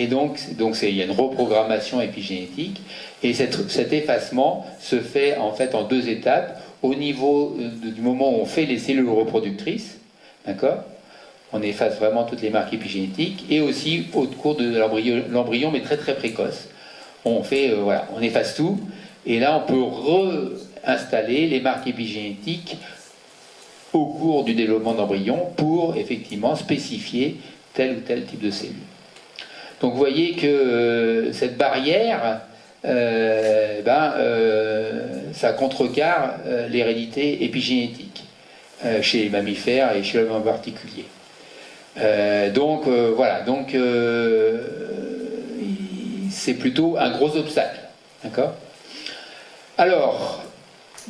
donc il y a une reprogrammation épigénétique, et cet effacement se fait en fait en deux étapes. Au niveau du moment où on fait les cellules reproductrices, d'accord, on efface vraiment toutes les marques épigénétiques, et aussi au cours de l'embryon, mais très très précoce. On fait, voilà, on efface tout, et là on peut réinstaller les marques épigénétiques au cours du développement d'embryon pour effectivement spécifier tel ou tel type de cellule. Donc vous voyez que cette barrière, ça contrecarre l'hérédité épigénétique chez les mammifères et chez l'homme en particulier. Voilà, donc c'est plutôt un gros obstacle. D'accord ? Alors,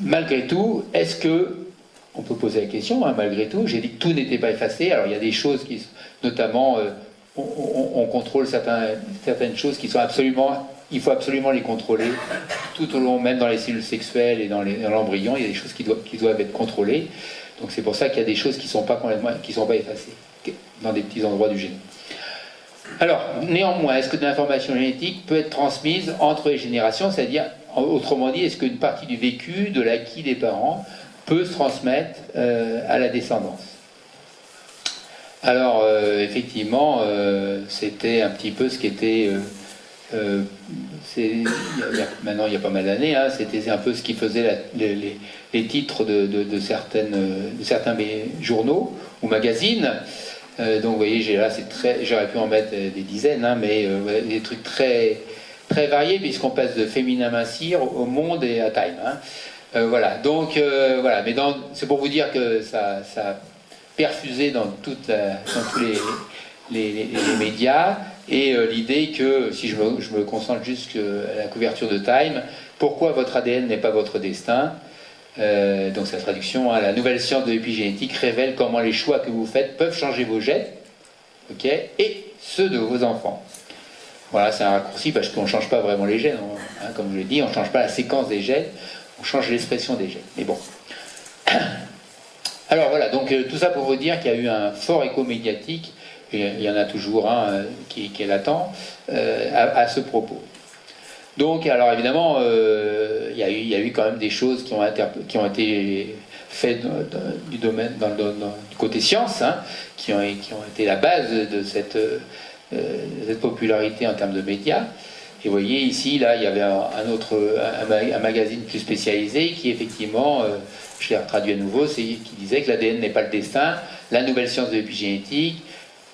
malgré tout, est-ce que, on peut poser la question, hein, malgré tout, j'ai dit que tout n'était pas effacé, alors il y a des choses qui, notamment, on contrôle certaines choses qui sont absolument, il faut absolument les contrôler, tout au long, même dans les cellules sexuelles et dans l'embryon, il y a des choses qui doivent être contrôlées, donc c'est pour ça qu'il y a des choses qui ne sont pas effacées, dans des petits endroits du génome. Alors, néanmoins, est-ce que de l'information génétique peut être transmise entre les générations, c'est-à-dire, autrement dit, est-ce qu'une partie du vécu, de l'acquis des parents, peut se transmettre à la descendance? Alors, effectivement, c'était un petit peu ce qui était... maintenant, il y a pas mal d'années, hein, c'était un peu ce qui faisait les titres de certains journaux ou magazines. Donc vous voyez, là j'aurais pu en mettre des dizaines, hein, mais des trucs très, très variés, puisqu'on passe de Féminin Mincir au Monde et à Time. Hein. Voilà, donc voilà, mais c'est pour vous dire que ça perfusé dans tous les médias, et l'idée que, si je me concentre juste à la couverture de Time, pourquoi votre ADN n'est pas votre destin. Donc sa traduction, hein, la nouvelle science de l'épigénétique révèle comment les choix que vous faites peuvent changer vos gènes, okay, et ceux de vos enfants. Voilà, c'est un raccourci parce qu'on ne change pas vraiment les gènes, hein, comme je l'ai dit, on ne change pas la séquence des gènes, on change l'expression des gènes. Mais bon. Alors voilà, donc tout ça pour vous dire qu'il y a eu un fort écho médiatique, et il y en a toujours un qui est latent, à ce propos. Donc, alors évidemment, il y a eu quand même des choses qui ont été faites du domaine, du côté science, hein, qui ont été la base de cette popularité en termes de médias. Et vous voyez ici, là, il y avait un magazine plus spécialisé qui effectivement, je l'ai traduit à nouveau, qui disait que l'ADN n'est pas le destin, la nouvelle science de l'épigénétique,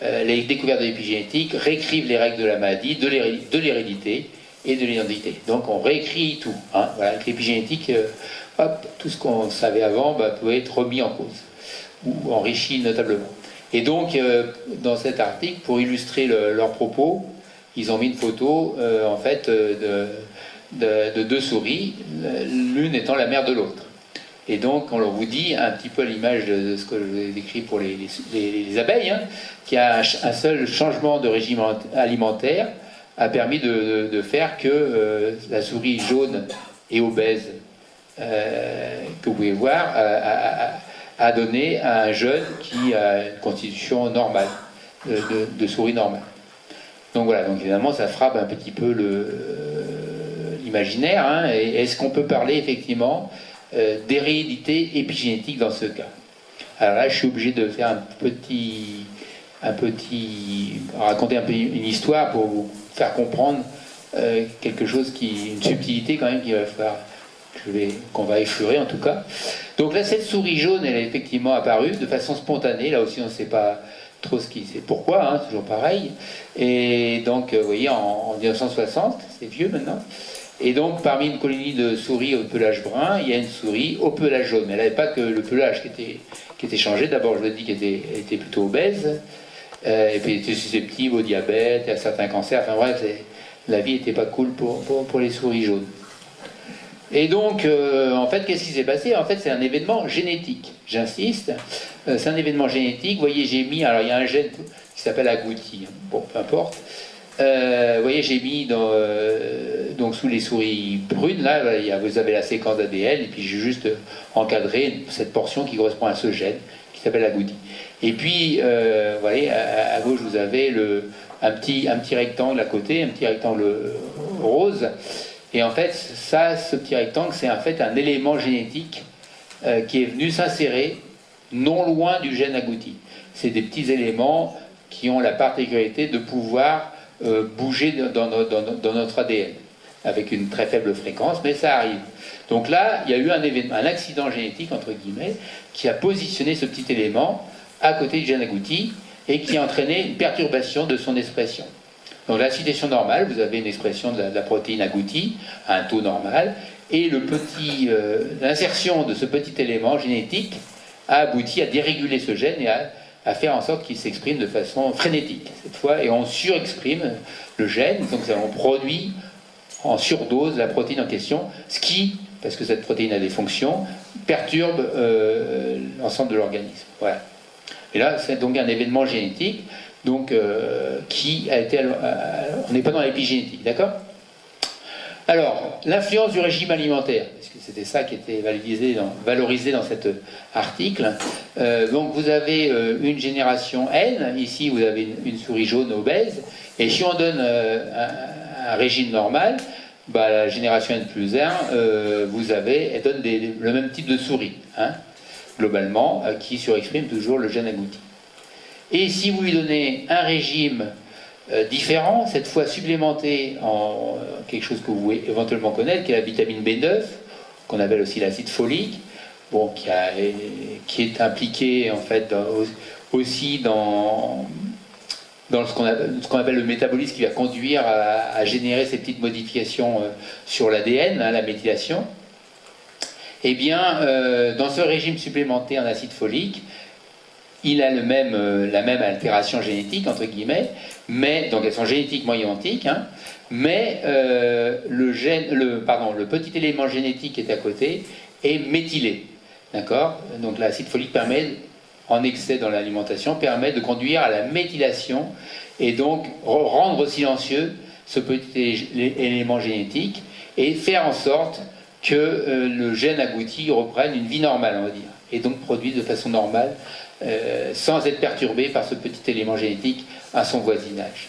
les découvertes de l'épigénétique réécrivent les règles de la maladie, de l'hérédité et de l'identité. Donc on réécrit tout. Hein, voilà, avec l'épigénétique, tout ce qu'on savait avant pouvait être remis en cause, ou enrichi notablement. Et donc, dans cet article, pour illustrer leurs propos, ils ont mis une photo, en fait, de deux souris, l'une étant la mère de l'autre. Et donc, on vous dit, un petit peu à l'image de ce que je vous ai décrit pour les abeilles, hein, qu'il y a un seul changement de régime alimentaire a permis de faire que la souris jaune et obèse que vous pouvez voir a donné à un jeune qui a une constitution normale, de souris normale. Donc voilà, donc évidemment ça frappe un petit peu l'imaginaire, hein, et est-ce qu'on peut parler effectivement d'hérédité épigénétique dans ce cas? Alors là je suis obligé de faire raconter un peu une histoire pour vous faire comprendre quelque chose une subtilité quand même qu'on va effleurer en tout cas. Donc là, cette souris jaune, elle est effectivement apparue de façon spontanée. Là aussi, on ne sait pas trop pourquoi, hein, toujours pareil. Et donc, vous voyez, en 1960, c'est vieux maintenant. Et donc, parmi une colonie de souris au pelage brun, il y a une souris au pelage jaune. Mais elle n'avait pas que le pelage qui était changé. D'abord, je vous ai dit qu'elle était plutôt obèse. Et puis, elle était susceptible au diabète, à certains cancers. Enfin bref, la vie n'était pas cool pour les souris jaunes. Et donc, en fait, qu'est-ce qui s'est passé? En fait, c'est un événement génétique. J'insiste, c'est un événement génétique. Vous voyez, j'ai mis... Alors, il y a un gène qui s'appelle agouti. Bon, peu importe. Vous voyez, j'ai mis donc sous les souris brunes, là, vous avez la séquence d'ADN, et puis j'ai juste encadré cette portion qui correspond à ce gène, qui s'appelle agouti. Et puis, vous voyez, à gauche, vous avez un petit rectangle à côté, un petit rectangle rose. Et en fait, ce petit rectangle, c'est en fait un élément génétique qui est venu s'insérer non loin du gène agouti. C'est des petits éléments qui ont la particularité de pouvoir bouger dans notre ADN, avec une très faible fréquence, mais ça arrive. Donc là, il y a eu un accident génétique, entre guillemets, qui a positionné ce petit élément à côté du gène agouti et qui a entraîné une perturbation de son expression. Donc la situation normale, vous avez une expression de la protéine agouti à un taux normal, et l'insertion de ce petit élément génétique a abouti à déréguler ce gène et à faire en sorte qu'il s'exprime de façon frénétique cette fois, et on surexprime le gène, donc on produit en surdose la protéine en question, ce qui, parce que cette protéine a des fonctions, perturbe l'ensemble de l'organisme. Voilà. Et là, c'est donc un événement génétique, donc qui a été... on n'est pas dans l'épigénétique, d'accord? Alors, l'influence du régime alimentaire, parce que c'était ça qui était valorisé dans cet article. Donc vous avez une génération N, ici vous avez une souris jaune obèse, et si on donne un régime normal, la génération N plus 1, elle donne le même type de souris, hein, globalement, qui surexprime toujours le gène agouti. Et si vous lui donnez un régime différent, cette fois supplémenté en quelque chose que vous pouvez éventuellement connaître, qui est la vitamine B9, qu'on appelle aussi l'acide folique, bon, qui est impliqué en fait aussi dans ce qu'on appelle le métabolisme, qui va conduire à générer ces petites modifications sur l'ADN, hein, la méthylation. Eh bien, dans ce régime supplémenté en acide folique, il a la même altération génétique, entre guillemets, mais, donc elles sont génétiquement identiques, hein, mais le petit élément génétique qui est à côté est méthylé. D'accord? Donc l'acide folique permet, en excès dans l'alimentation, permet de conduire à la méthylation et donc rendre silencieux ce petit élément génétique et faire en sorte que le gène abouti reprenne une vie normale, on va dire, et donc produise de façon normale, sans être perturbé par ce petit élément génétique à son voisinage.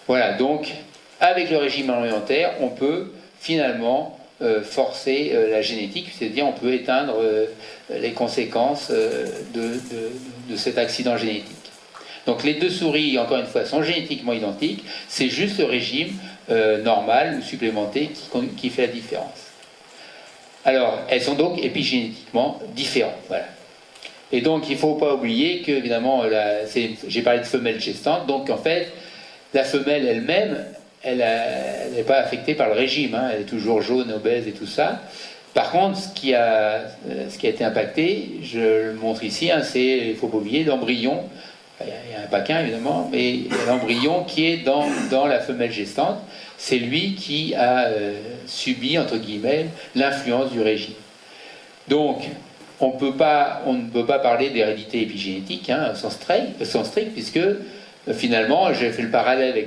Voilà, donc avec le régime alimentaire, on peut finalement forcer la génétique, c'est-à-dire on peut éteindre les conséquences de cet accident génétique. Donc les deux souris, encore une fois, sont génétiquement identiques, c'est juste le régime normal ou supplémenté qui fait la différence. Alors, elles sont donc épigénétiquement différentes. Voilà. Et donc, il ne faut pas oublier que, évidemment, j'ai parlé de femelle gestante, donc en fait, la femelle elle-même, elle n'est pas affectée par le régime, hein, elle est toujours jaune, obèse et tout ça. Par contre, ce qui a été impacté, je le montre ici, hein, c'est, il ne faut pas oublier, l'embryon. Il y a un pas qu'un évidemment, mais il y a l'embryon qui est dans la femelle gestante. C'est lui qui a subi, entre guillemets, l'influence du régime. Donc, on ne peut pas parler d'hérédité épigénétique, hein, au sens strict, puisque finalement, j'ai fait le parallèle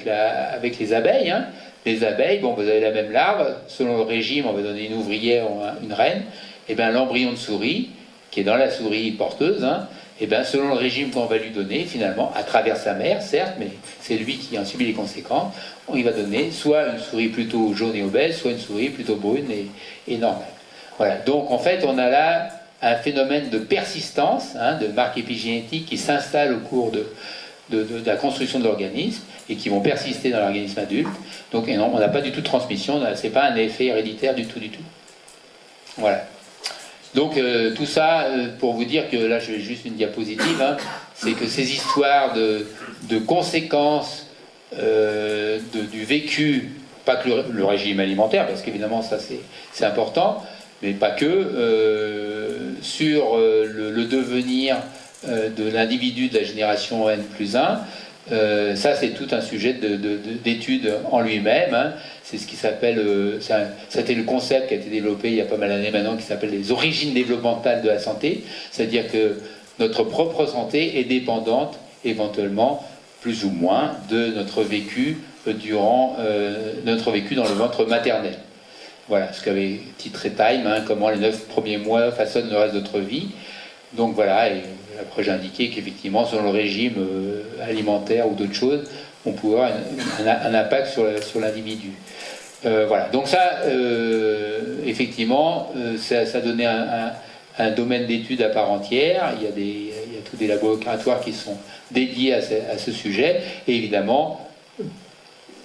avec les abeilles. Hein. Les abeilles, bon, vous avez la même larve, selon le régime, on va donner une ouvrière ou une reine, et bien l'embryon de souris, qui est dans la souris porteuse, hein, et bien selon le régime qu'on va lui donner, finalement, à travers sa mère, certes, mais c'est lui qui en subit les conséquences, il va donner soit une souris plutôt jaune et obèse, soit une souris plutôt brune et normale. Voilà, donc en fait, on a là un phénomène de persistance, hein, de marques épigénétiques qui s'installent au cours de la construction de l'organisme et qui vont persister dans l'organisme adulte. Donc et non, on n'a pas du tout de transmission, c'est pas un effet héréditaire du tout. Voilà. Donc tout ça pour vous dire que là je vais juste une diapositive, hein, c'est que ces histoires de conséquences du vécu, pas que le régime alimentaire, parce qu'évidemment ça c'est important, mais pas que, sur le devenir de l'individu de la génération N+1, ça c'est tout un sujet d'étude en lui-même, hein. C'est ce qui s'appelle, c'était le concept qui a été développé il y a pas mal d'années maintenant, qui s'appelle les origines développementales de la santé, c'est-à-dire que notre propre santé est dépendante éventuellement, plus ou moins, de notre vécu dans le ventre maternel. Voilà, ce qu'avait titré Time, hein, comment les 9 premiers mois façonnent le reste de notre vie. Donc voilà, et après j'ai indiqué qu'effectivement, selon le régime alimentaire ou d'autres choses, on peut avoir un impact sur l'individu. Voilà, donc ça, effectivement, ça donnait un domaine d'études à part entière. Il y a tous des laboratoires qui sont dédiés à ce sujet, et évidemment,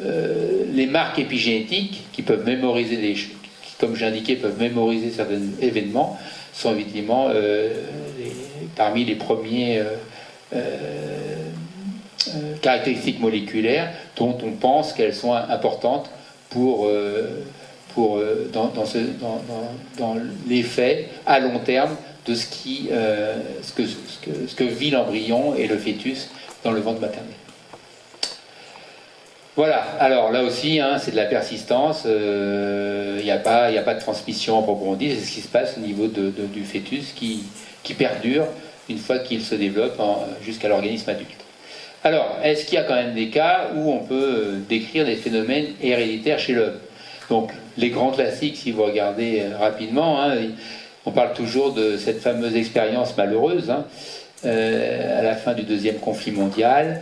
les marques épigénétiques qui peuvent mémoriser qui, comme j'ai indiqué, peuvent mémoriser certains événements, sont effectivement parmi les premiers caractéristiques moléculaires dont on pense qu'elles sont importantes dans l'effet à long terme de ce que vit l'embryon et le fœtus dans le ventre maternel. Voilà, alors là aussi, hein, c'est de la persistance, il n'y a pas de transmission proprement dit, c'est ce qui se passe au niveau du fœtus qui perdure une fois qu'il se développe jusqu'à l'organisme adulte. Alors, est-ce qu'il y a quand même des cas où on peut décrire des phénomènes héréditaires chez l'homme? Donc, les grands classiques, si vous regardez rapidement, hein, on parle toujours de cette fameuse expérience malheureuse, hein, à la fin du deuxième conflit mondial,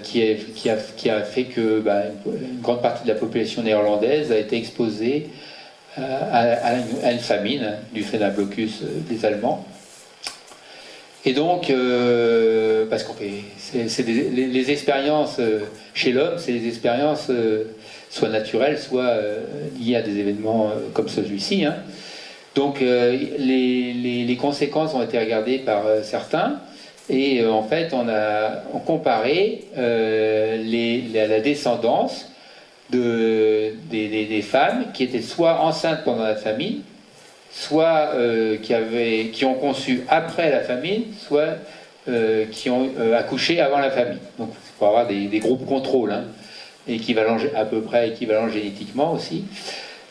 qui a fait que une grande partie de la population néerlandaise a été exposée à une famine, hein, du phénoblocus des Allemands. Et donc, parce que les expériences chez l'homme, c'est des expériences soit naturelles, soit liées à des événements comme celui-ci. Hein. Donc, les conséquences ont été regardées par certains. Et en fait, on comparait la descendance des femmes qui étaient soit enceintes pendant la famine, soit qui ont conçu après la famine, soit qui ont accouché avant la famille. Donc il faut avoir des groupes contrôles, hein, à peu près équivalents génétiquement aussi.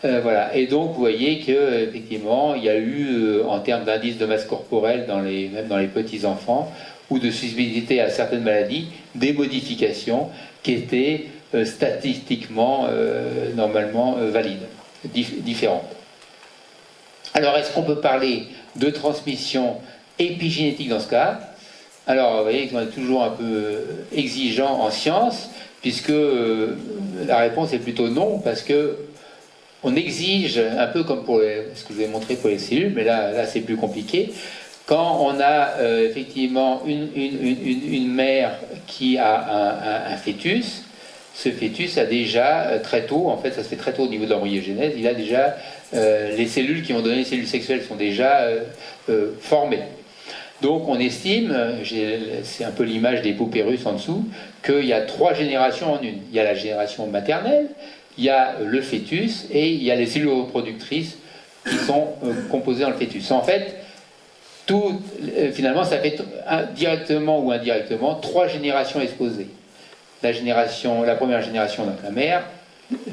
Voilà. Et donc vous voyez qu'effectivement il y a eu, en termes d'indice de masse corporelle, même dans les petits-enfants, ou de susceptibilité à certaines maladies, des modifications qui étaient statistiquement, normalement valides, différentes. Alors, est-ce qu'on peut parler de transmission épigénétique dans ce cas? Alors, vous voyez qu'on est toujours un peu exigeant en sciences, puisque la réponse est plutôt non, parce que on exige, un peu comme pour ce que je vous ai montré pour les cellules, mais là c'est plus compliqué. Quand on a effectivement une mère qui a un fœtus, ce fœtus a déjà très tôt, en fait ça se fait très tôt au niveau de l'embryogenèse, il a déjà les cellules qui vont donner les cellules sexuelles sont déjà formées. Donc on estime, c'est un peu l'image des poupées russes en dessous, qu'il y a 3 générations en une. Il y a la génération maternelle, il y a le fœtus et il y a les cellules reproductrices qui sont composées dans le fœtus. En fait, finalement, ça fait directement ou indirectement 3 générations exposées. La première génération, donc la mère,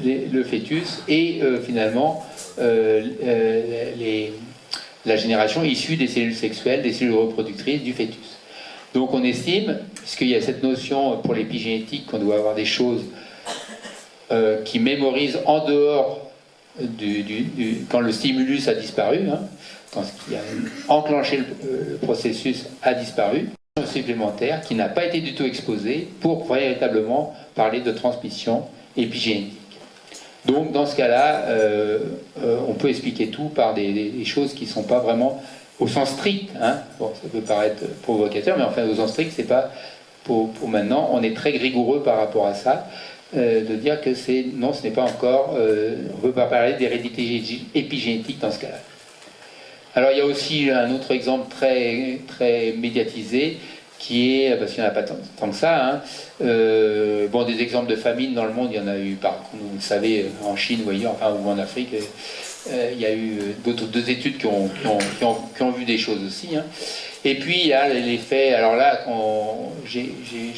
le fœtus et finalement la génération issue des cellules sexuelles, des cellules reproductrices du fœtus. Donc on estime, puisqu'il y a cette notion pour l'épigénétique qu'on doit avoir des choses qui mémorisent en dehors quand le stimulus a disparu, hein, quand ce qui a enclenché le processus a disparu, supplémentaire qui n'a pas été du tout exposé pour véritablement parler de transmission épigénétique. Donc dans ce cas-là, on peut expliquer tout par des choses qui ne sont pas vraiment au sens strict. Hein. Bon, ça peut paraître provocateur, mais enfin au sens strict, c'est pas pour maintenant. On est très rigoureux par rapport à ça, de dire que non, ce n'est pas encore. On ne peut pas parler d'hérédité épigénétique dans ce cas-là. Alors il y a aussi un autre exemple très, très médiatisé qui est, parce qu'il n'y en a pas tant que ça, hein, des exemples de famine dans le monde, il y en a eu, par contre, vous le savez, en Chine ou ailleurs, enfin, ou en Afrique, il y a eu deux études qui ont vu des choses aussi. Hein. Et puis il y a l'effet, alors là, j'ai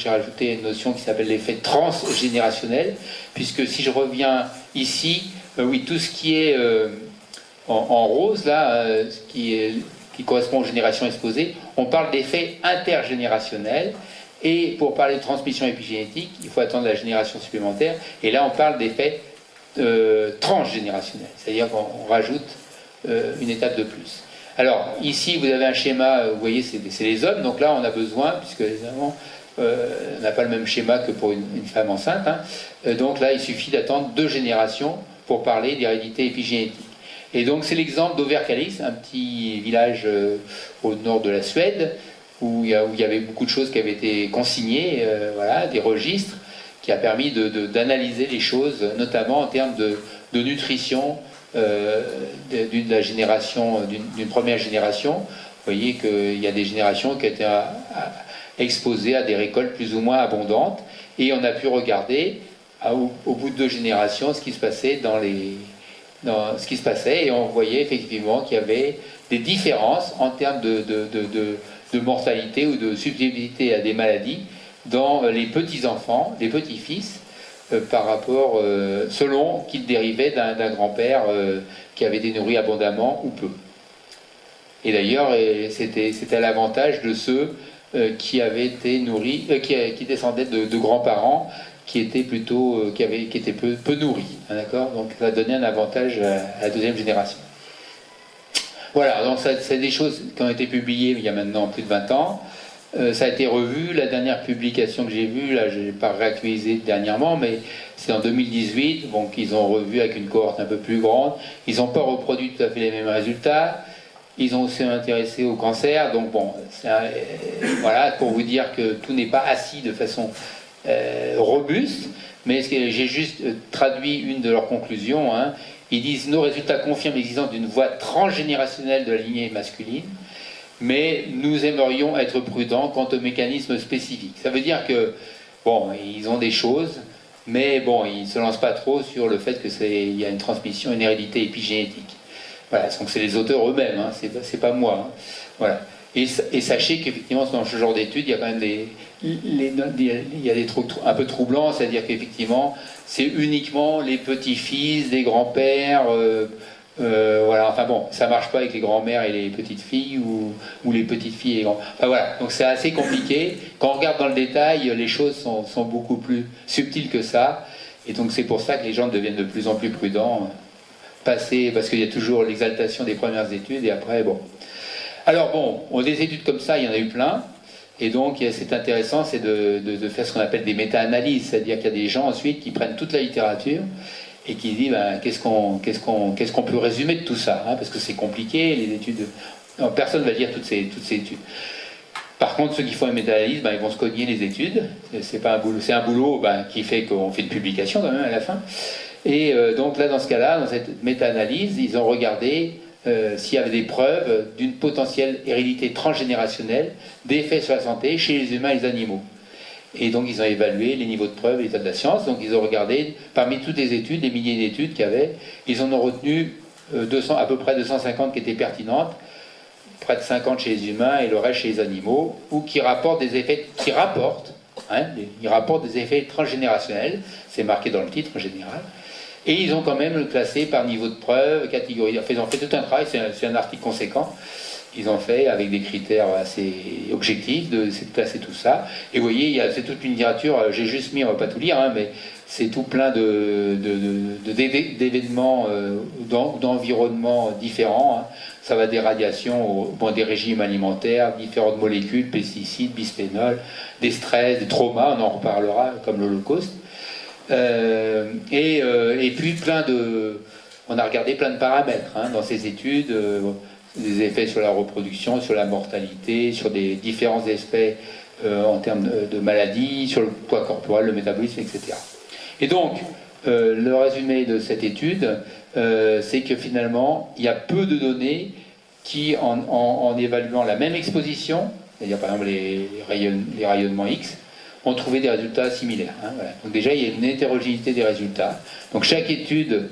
rajouté une notion qui s'appelle l'effet transgénérationnel, puisque si je reviens ici, oui, tout ce qui est en rose, là, ce qui correspond aux générations exposées, on parle d'effets intergénérationnels, et pour parler de transmission épigénétique, il faut attendre la génération supplémentaire, et là on parle d'effets transgénérationnels, c'est-à-dire qu'on rajoute une étape de plus. Alors ici vous avez un schéma, vous voyez c'est les hommes, donc là on a besoin, puisque évidemment on n'a pas le même schéma que pour une femme enceinte, hein, donc là il suffit d'attendre 2 générations pour parler d'hérédité épigénétique. Et donc c'est l'exemple d'Overkalix, un petit village au nord de la Suède, où il y avait beaucoup de choses qui avaient été consignées, voilà, des registres, qui a permis d'analyser les choses, notamment en termes de nutrition d'une première génération. Vous voyez qu'il y a des générations qui étaient exposées à des récoltes plus ou moins abondantes, et on a pu regarder au bout de 2 générations ce qui se passait et on voyait effectivement qu'il y avait des différences en termes de mortalité ou de susceptibilité à des maladies dans les petits-enfants, les petits-fils, par rapport, selon qu'ils dérivaient d'un grand-père qui avait été nourri abondamment ou peu. Et d'ailleurs, c'était à l'avantage de ceux qui avaient été nourris, qui descendaient de grands-parents qui étaient plutôt, qui étaient peu nourris, hein, d'accord. Donc ça donnait un avantage à la 2e génération. Voilà, donc c'est des choses qui ont été publiées il y a maintenant plus de 20 ans. Ça a été revu. La dernière publication que j'ai vue, là je n'ai pas réactualisé dernièrement, mais c'est en 2018, donc ils ont revu avec une cohorte un peu plus grande. Ils n'ont pas reproduit tout à fait les mêmes résultats. Ils ont aussi intéressé au cancer. Donc bon, voilà, pour vous dire que tout n'est pas assis de façon robuste, mais j'ai juste traduit une de leurs conclusions. Hein. Ils disent: nos résultats confirment l'existence d'une voie transgénérationnelle de la lignée masculine, mais nous aimerions être prudents quant aux mécanismes spécifiques. Ça veut dire que, bon, ils ont des choses, mais bon, ils ne se lancent pas trop sur le fait qu'il y a une transmission, une hérédité épigénétique. Voilà, donc c'est les auteurs eux-mêmes, hein, c'est pas moi. Hein. Voilà. Et sachez qu'effectivement, dans ce genre d'études, il y a quand même il y a des trucs un peu troublants, c'est-à-dire qu'effectivement, c'est uniquement les petits-fils, les grands-pères, voilà, enfin bon, ça marche pas avec les grands-mères et les petites-filles, ou les petites-filles et les grands... Enfin voilà, donc c'est assez compliqué. Quand on regarde dans le détail, les choses sont beaucoup plus subtiles que ça, et donc c'est pour ça que les gens deviennent de plus en plus prudents, parce qu'il y a toujours l'exaltation des premières études, et après, bon... Alors bon, des études comme ça, il y en a eu plein, et donc c'est intéressant, c'est de faire ce qu'on appelle des méta-analyses, c'est-à-dire qu'il y a des gens ensuite qui prennent toute la littérature et qui disent ben, qu'est-ce qu'on peut résumer de tout ça, hein, parce que c'est compliqué, les études... Non, personne ne va lire toutes ces études. Par contre, ceux qui font une méta-analyse, ben, ils vont se cogner les études, c'est un boulot ben, qui fait qu'on fait une publication quand même à la fin, et donc là, dans ce cas-là, dans cette méta-analyse, ils ont regardé s'il y avait des preuves d'une potentielle hérédité transgénérationnelle d'effets sur la santé chez les humains et les animaux. Et donc ils ont évalué les niveaux de preuves et l'état de la science. Donc ils ont regardé, parmi toutes les études, les milliers d'études qu'il y avait, ils en ont retenu à peu près 250 qui étaient pertinentes, près de 50 chez les humains et le reste chez les animaux, ou qui rapportent des effets, ils rapportent des effets transgénérationnels, c'est marqué dans le titre en général. Et ils ont quand même le classé par niveau de preuve, catégorie. Enfin, ils ont fait tout un travail, c'est un article conséquent. Ils ont fait avec des critères assez objectifs de classer tout ça. Et vous voyez, c'est toute une littérature, j'ai juste mis, on ne va pas tout lire, hein, mais c'est tout plein d'événements, d'environnements différents. Hein. Ça va des radiations, des régimes alimentaires, différentes molécules, pesticides, bisphénol, des stress, des traumas, on en reparlera, comme l'Holocauste. Et puis on a regardé plein de paramètres hein, dans ces études, des effets sur la reproduction, sur la mortalité, sur des différents aspects en termes de maladies, sur le poids corporel, le métabolisme, etc. Et donc, le résumé de cette étude, c'est que finalement, il y a peu de données qui, en évaluant la même exposition, c'est-à-dire par exemple les rayonnements X, ont trouvé des résultats similaires. Hein, voilà. Donc déjà, il y a une hétérogénéité des résultats. Donc chaque étude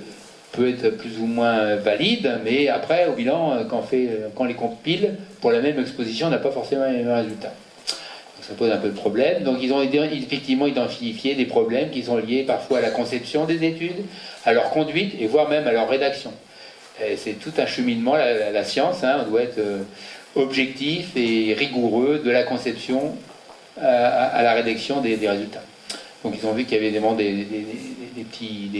peut être plus ou moins valide, mais après, au bilan, quand on les compile, pour la même exposition, on n'a pas forcément les mêmes résultats. Donc ça pose un peu de problème. Donc ils ont effectivement identifié des problèmes qui sont liés parfois à la conception des études, à leur conduite, et voire même à leur rédaction. C'est tout un cheminement, la science, hein, on doit être objectif et rigoureux de la conception à la rédaction des résultats. Donc ils ont vu qu'il y avait des petits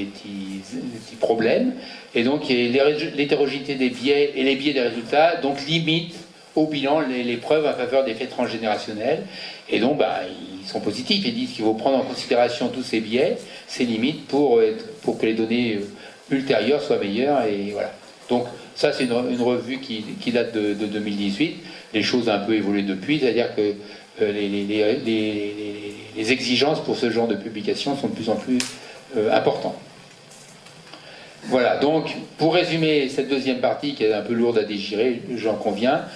problèmes, et donc l'hétérogénéité des biais et les biais des résultats donc limitent au bilan les preuves en faveur d'effets transgénérationnels, et donc ils sont positifs, ils disent qu'il faut prendre en considération tous ces biais, ces limites pour que les données ultérieures soient meilleures, et voilà. Donc ça c'est une revue qui date de 2018, les choses ont un peu évolué depuis, c'est-à-dire que les exigences pour ce genre de publication sont de plus en plus importantes. Voilà, donc pour résumer cette deuxième partie qui est un peu lourde à digérer, j'en conviens,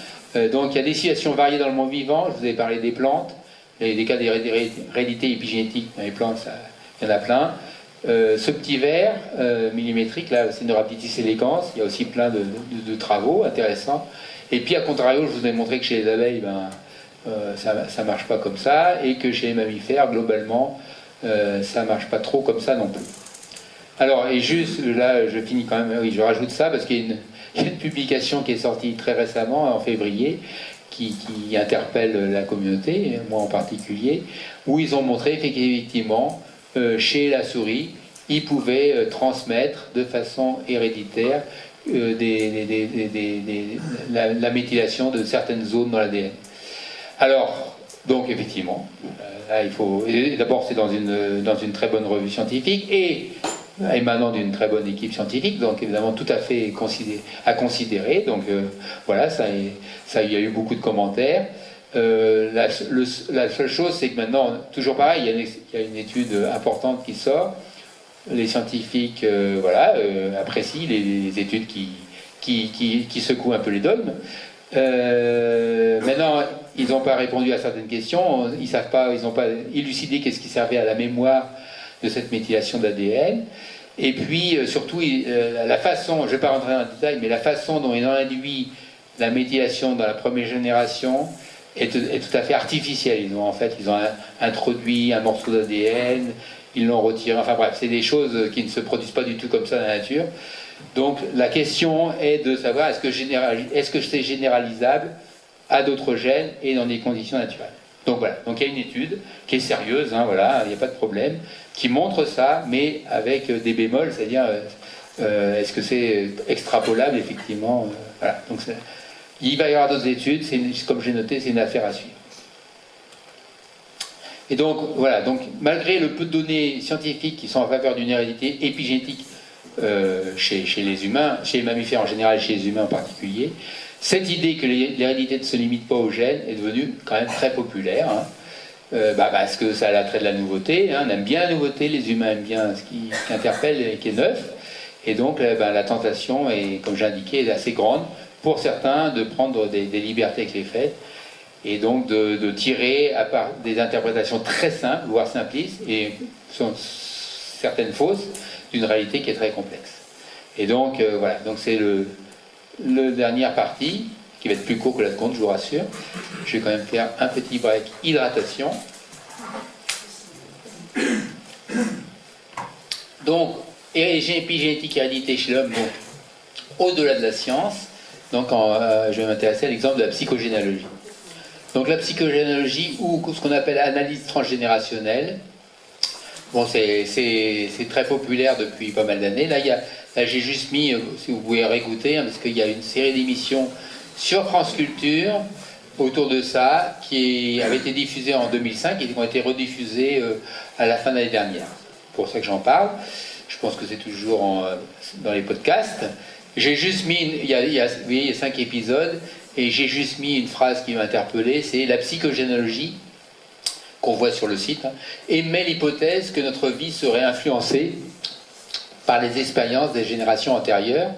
donc il y a des situations variées dans le monde vivant, je vous ai parlé des plantes, et des cas d'hérédité épigénétique dans les plantes, il y en a plein. Ce petit ver millimétrique, là, Caenorhabditis elegans, il y a aussi plein de travaux intéressants. Et puis, à contrario, je vous ai montré que chez les abeilles, ça marche pas comme ça, et que chez les mammifères, globalement, ça marche pas trop comme ça non plus. Alors, et juste, là, je finis quand même, oui, je rajoute ça, parce qu'il y a une publication qui est sortie très récemment, en février, qui interpelle la communauté, moi en particulier, où ils ont montré qu'effectivement, chez la souris, ils pouvaient transmettre de façon héréditaire la méthylation de certaines zones dans l'ADN. Alors, donc effectivement, là il faut. D'abord, c'est dans une très bonne revue scientifique et émanant d'une très bonne équipe scientifique, donc évidemment tout à fait à considérer. Donc voilà, il y a eu beaucoup de commentaires. La seule chose, c'est que maintenant, toujours pareil, il y a une étude importante qui sort. Les scientifiques apprécient les études qui secouent un peu les dogmes. Maintenant, ils n'ont pas répondu à certaines questions, ils n'ont pas élucidé qu'est-ce qui servait à la mémoire de cette méthylation d'ADN. Et puis, surtout, la façon, je ne vais pas rentrer dans le détail, mais la façon dont ils ont induit la méthylation dans la première génération est tout à fait artificielle. Ils ont introduit un morceau d'ADN, ils l'ont retiré, enfin bref, c'est des choses qui ne se produisent pas du tout comme ça dans la nature. Donc la question est de savoir est-ce que c'est généralisable à d'autres gènes et dans des conditions naturelles. Donc voilà, donc il y a une étude qui est sérieuse, hein, voilà, il n'y a pas de problème, qui montre ça, mais avec des bémols, c'est-à-dire est-ce que c'est extrapolable effectivement, voilà. Donc il va y avoir d'autres études, comme j'ai noté, c'est une affaire à suivre. Et donc voilà, donc malgré le peu de données scientifiques qui sont en faveur d'une hérédité épigénétique chez les humains, chez les mammifères en général et chez les humains en particulier, cette idée que l'hérédité ne se limite pas aux gènes est devenue quand même très populaire, hein. Parce que ça a l'attrait de la nouveauté, hein. On aime bien la nouveauté, les humains aiment bien ce qui interpelle et qui est neuf, et donc la tentation, est, comme j'ai indiqué, est assez grande pour certains de prendre des libertés avec les faits, et donc de tirer à part des interprétations très simples, voire simplistes, et sont certaines fausses, d'une réalité qui est très complexe. Et donc voilà, donc c'est le dernière partie, qui va être plus court que la seconde, je vous rassure. Je vais quand même faire un petit break hydratation. Donc, épigénétique hérédité chez l'homme, donc au-delà de la science, donc je vais m'intéresser à l'exemple de la psychogénéalogie. Donc la psychogénéalogie, ou ce qu'on appelle analyse transgénérationnelle, bon, c'est très populaire depuis pas mal d'années. Là, j'ai juste mis, si vous pouvez réécouter, hein, parce qu'il y a une série d'émissions sur France Culture autour de ça, qui avait été diffusées en 2005 et qui ont été rediffusées à la fin de l'année dernière. C'est pour ça que j'en parle. Je pense que c'est toujours dans les podcasts. J'ai juste mis, il y a 5 épisodes, et j'ai juste mis une phrase qui m'a interpellé, c'est la psychogénéalogie, qu'on voit sur le site, hein, émet l'hypothèse que notre vie serait influencée par les expériences des générations antérieures.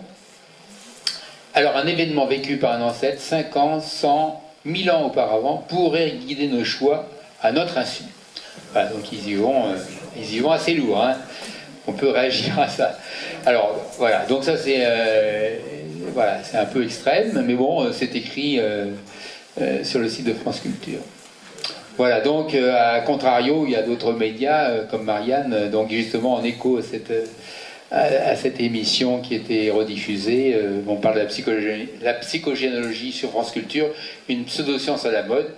Alors un événement vécu par un ancêtre 5 ans, 100, 1000 ans auparavant pourrait guider nos choix à notre insu. Voilà, donc ils y vont assez lourd, hein. On peut réagir à ça. Alors voilà, donc ça c'est un peu extrême, mais bon, c'est écrit sur le site de France Culture. Voilà, donc à contrario, il y a d'autres médias comme Marianne, donc justement en écho à cette émission qui était rediffusée, on parle de la psychogénéalogie sur France Culture, une pseudo-science à la mode.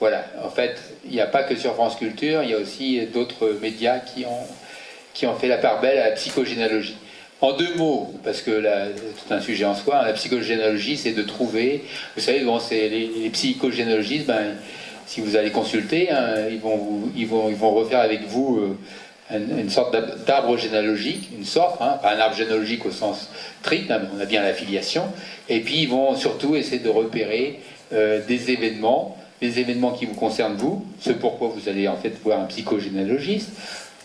Voilà, en fait, il n'y a pas que sur France Culture, il y a aussi d'autres médias qui ont fait la part belle à la psychogénéalogie. En 2 mots, parce que c'est tout un sujet en soi, hein, la psychogénéalogie, c'est de trouver, vous savez, bon, les psychogénéalogistes, si vous allez consulter, hein, ils vont refaire avec vous une sorte d'arbre généalogique, pas un arbre généalogique au sens strict, hein, mais on a bien l'affiliation, et puis ils vont surtout essayer de repérer des événements qui vous concernent vous, ce pourquoi vous allez en fait voir un psychogénéalogiste.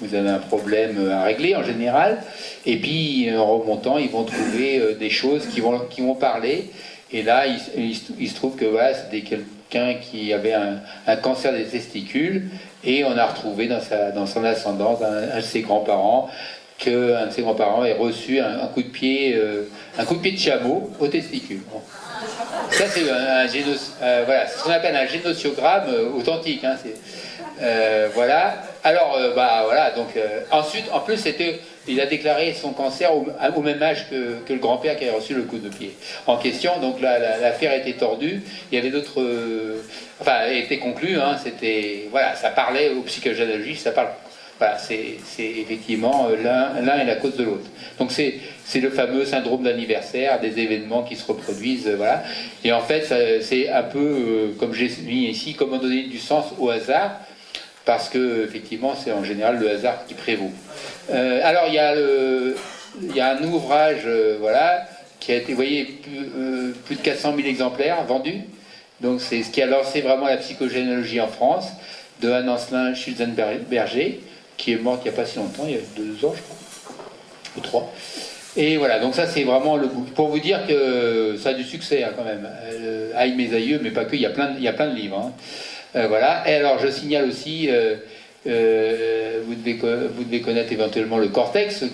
Vous avez un problème à régler en général, et puis en remontant, ils vont trouver des choses qui vont parler, et là, il se trouve que voilà, c'était quelqu'un qui avait un cancer des testicules, et on a retrouvé dans son ascendance un de ses grands-parents, qu'un de ses grands-parents ait reçu un coup de pied de chameau au testicule. Bon. Ça, c'est voilà, ce qu'on appelle un génosiogramme authentique. Hein, voilà. Alors, voilà. Donc, ensuite, en plus, il a déclaré son cancer au même âge que le grand-père qui avait reçu le coup de pied en question. Donc, l'affaire était tordue. Il y avait d'autres. Elle était conclue. Hein, voilà, ça parlait aux psychogénéalogistes. Ça parle. Voilà, c'est effectivement l'un est la cause de l'autre. Donc c'est le fameux syndrome d'anniversaire, des événements qui se reproduisent, voilà. Et en fait, c'est un peu, comme j'ai mis ici, comment donner du sens au hasard, parce que effectivement, c'est en général le hasard qui prévaut. Alors il y a un ouvrage, voilà, qui a été, vous voyez, plus de 400 000 exemplaires vendus. Donc c'est ce qui a lancé vraiment la psychogénéalogie en France, de Anne-Ancelin Schulzenberger, qui est morte il n'y a pas si longtemps, il y a 2 ans, je crois, ou 3. Et voilà, donc ça c'est vraiment le bout. Pour vous dire que ça a du succès, hein, quand même. Aïe mes aïeux, mais pas que, il y a plein de livres. Hein. Voilà. Et alors je signale aussi Vous devez connaître éventuellement le cortex,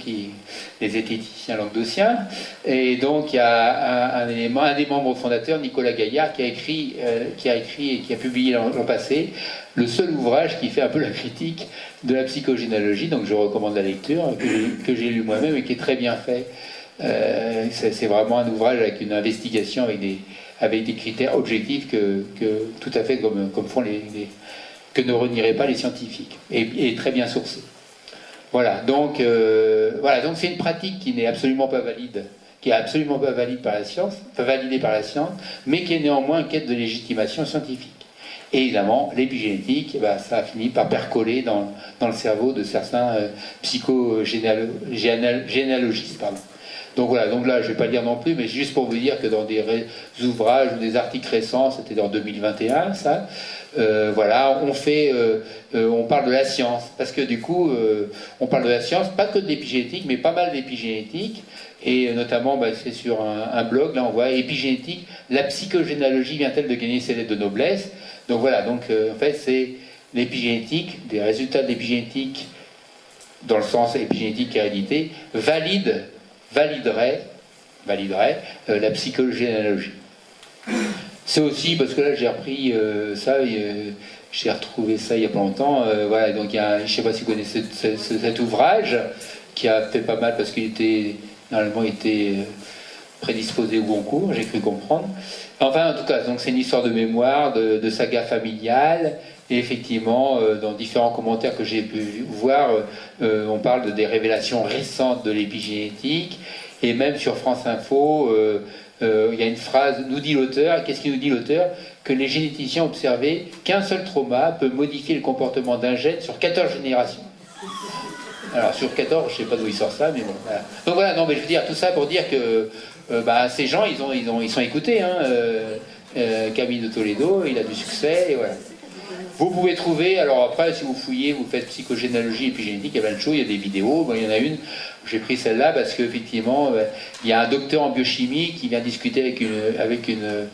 les zététiciens languedociens. Et donc il y a un des membres fondateurs, Nicolas Gaillard, qui a écrit et qui a publié l'an passé le seul ouvrage qui fait un peu la critique de la psychogénéalogie. Donc je recommande la lecture, que j'ai lu moi-même et qui est très bien fait. C'est vraiment un ouvrage avec une investigation avec des critères objectifs tout à fait comme font que ne renieraient pas les scientifiques, et très bien sourcé. Voilà, donc c'est une pratique qui n'est absolument pas valide, qui est absolument pas valide par la science, pas validée par la science, mais qui est néanmoins en quête de légitimation scientifique. Et évidemment, l'épigénétique, ça a fini par percoler dans le cerveau de certains psychogénéalogistes, pardon. Donc voilà, donc là je ne vais pas le dire non plus, mais juste pour vous dire que dans des ouvrages ou des articles récents, c'était en 2021 ça, voilà, on parle de la science, parce que du coup, on parle de la science, pas que de l'épigénétique, mais pas mal d'épigénétique, et notamment c'est sur un blog, là on voit épigénétique, la psychogénéalogie vient-elle de gagner ses lettres de noblesse? Donc voilà, donc en fait c'est l'épigénétique, des résultats de l'épigénétique, dans le sens épigénétique hérédité, validerait la psychogénéalogie. C'est aussi parce que là j'ai repris ça, j'ai retrouvé ça il y a pas longtemps. Voilà, donc je ne sais pas si vous connaissez cet ouvrage qui a fait pas mal parce qu'il était normalement prédisposé au Goncourt, j'ai cru comprendre. Enfin, en tout cas, donc c'est une histoire de mémoire, de saga familiale. Et effectivement, dans différents commentaires que j'ai pu voir, on parle des révélations récentes de l'épigénétique. Et même sur France Info, il y a une phrase, nous dit l'auteur, qu'est-ce qu'il nous dit l'auteur? Que les généticiens ont observé qu'un seul trauma peut modifier le comportement d'un gène sur 14 générations. Alors sur 14, je ne sais pas d'où il sort ça, mais bon. Voilà. Donc voilà, non, mais je veux dire tout ça pour dire que ces gens, ils sont écoutés. Hein, Camille de Toledo, il a du succès, et voilà. Vous pouvez trouver, alors après, si vous fouillez, vous faites psychogénéalogie et épigénétique, il y a plein de choses, il y a des vidéos. Bon, il y en a une, j'ai pris celle-là parce qu'effectivement, il y a un docteur en biochimie qui vient discuter avec une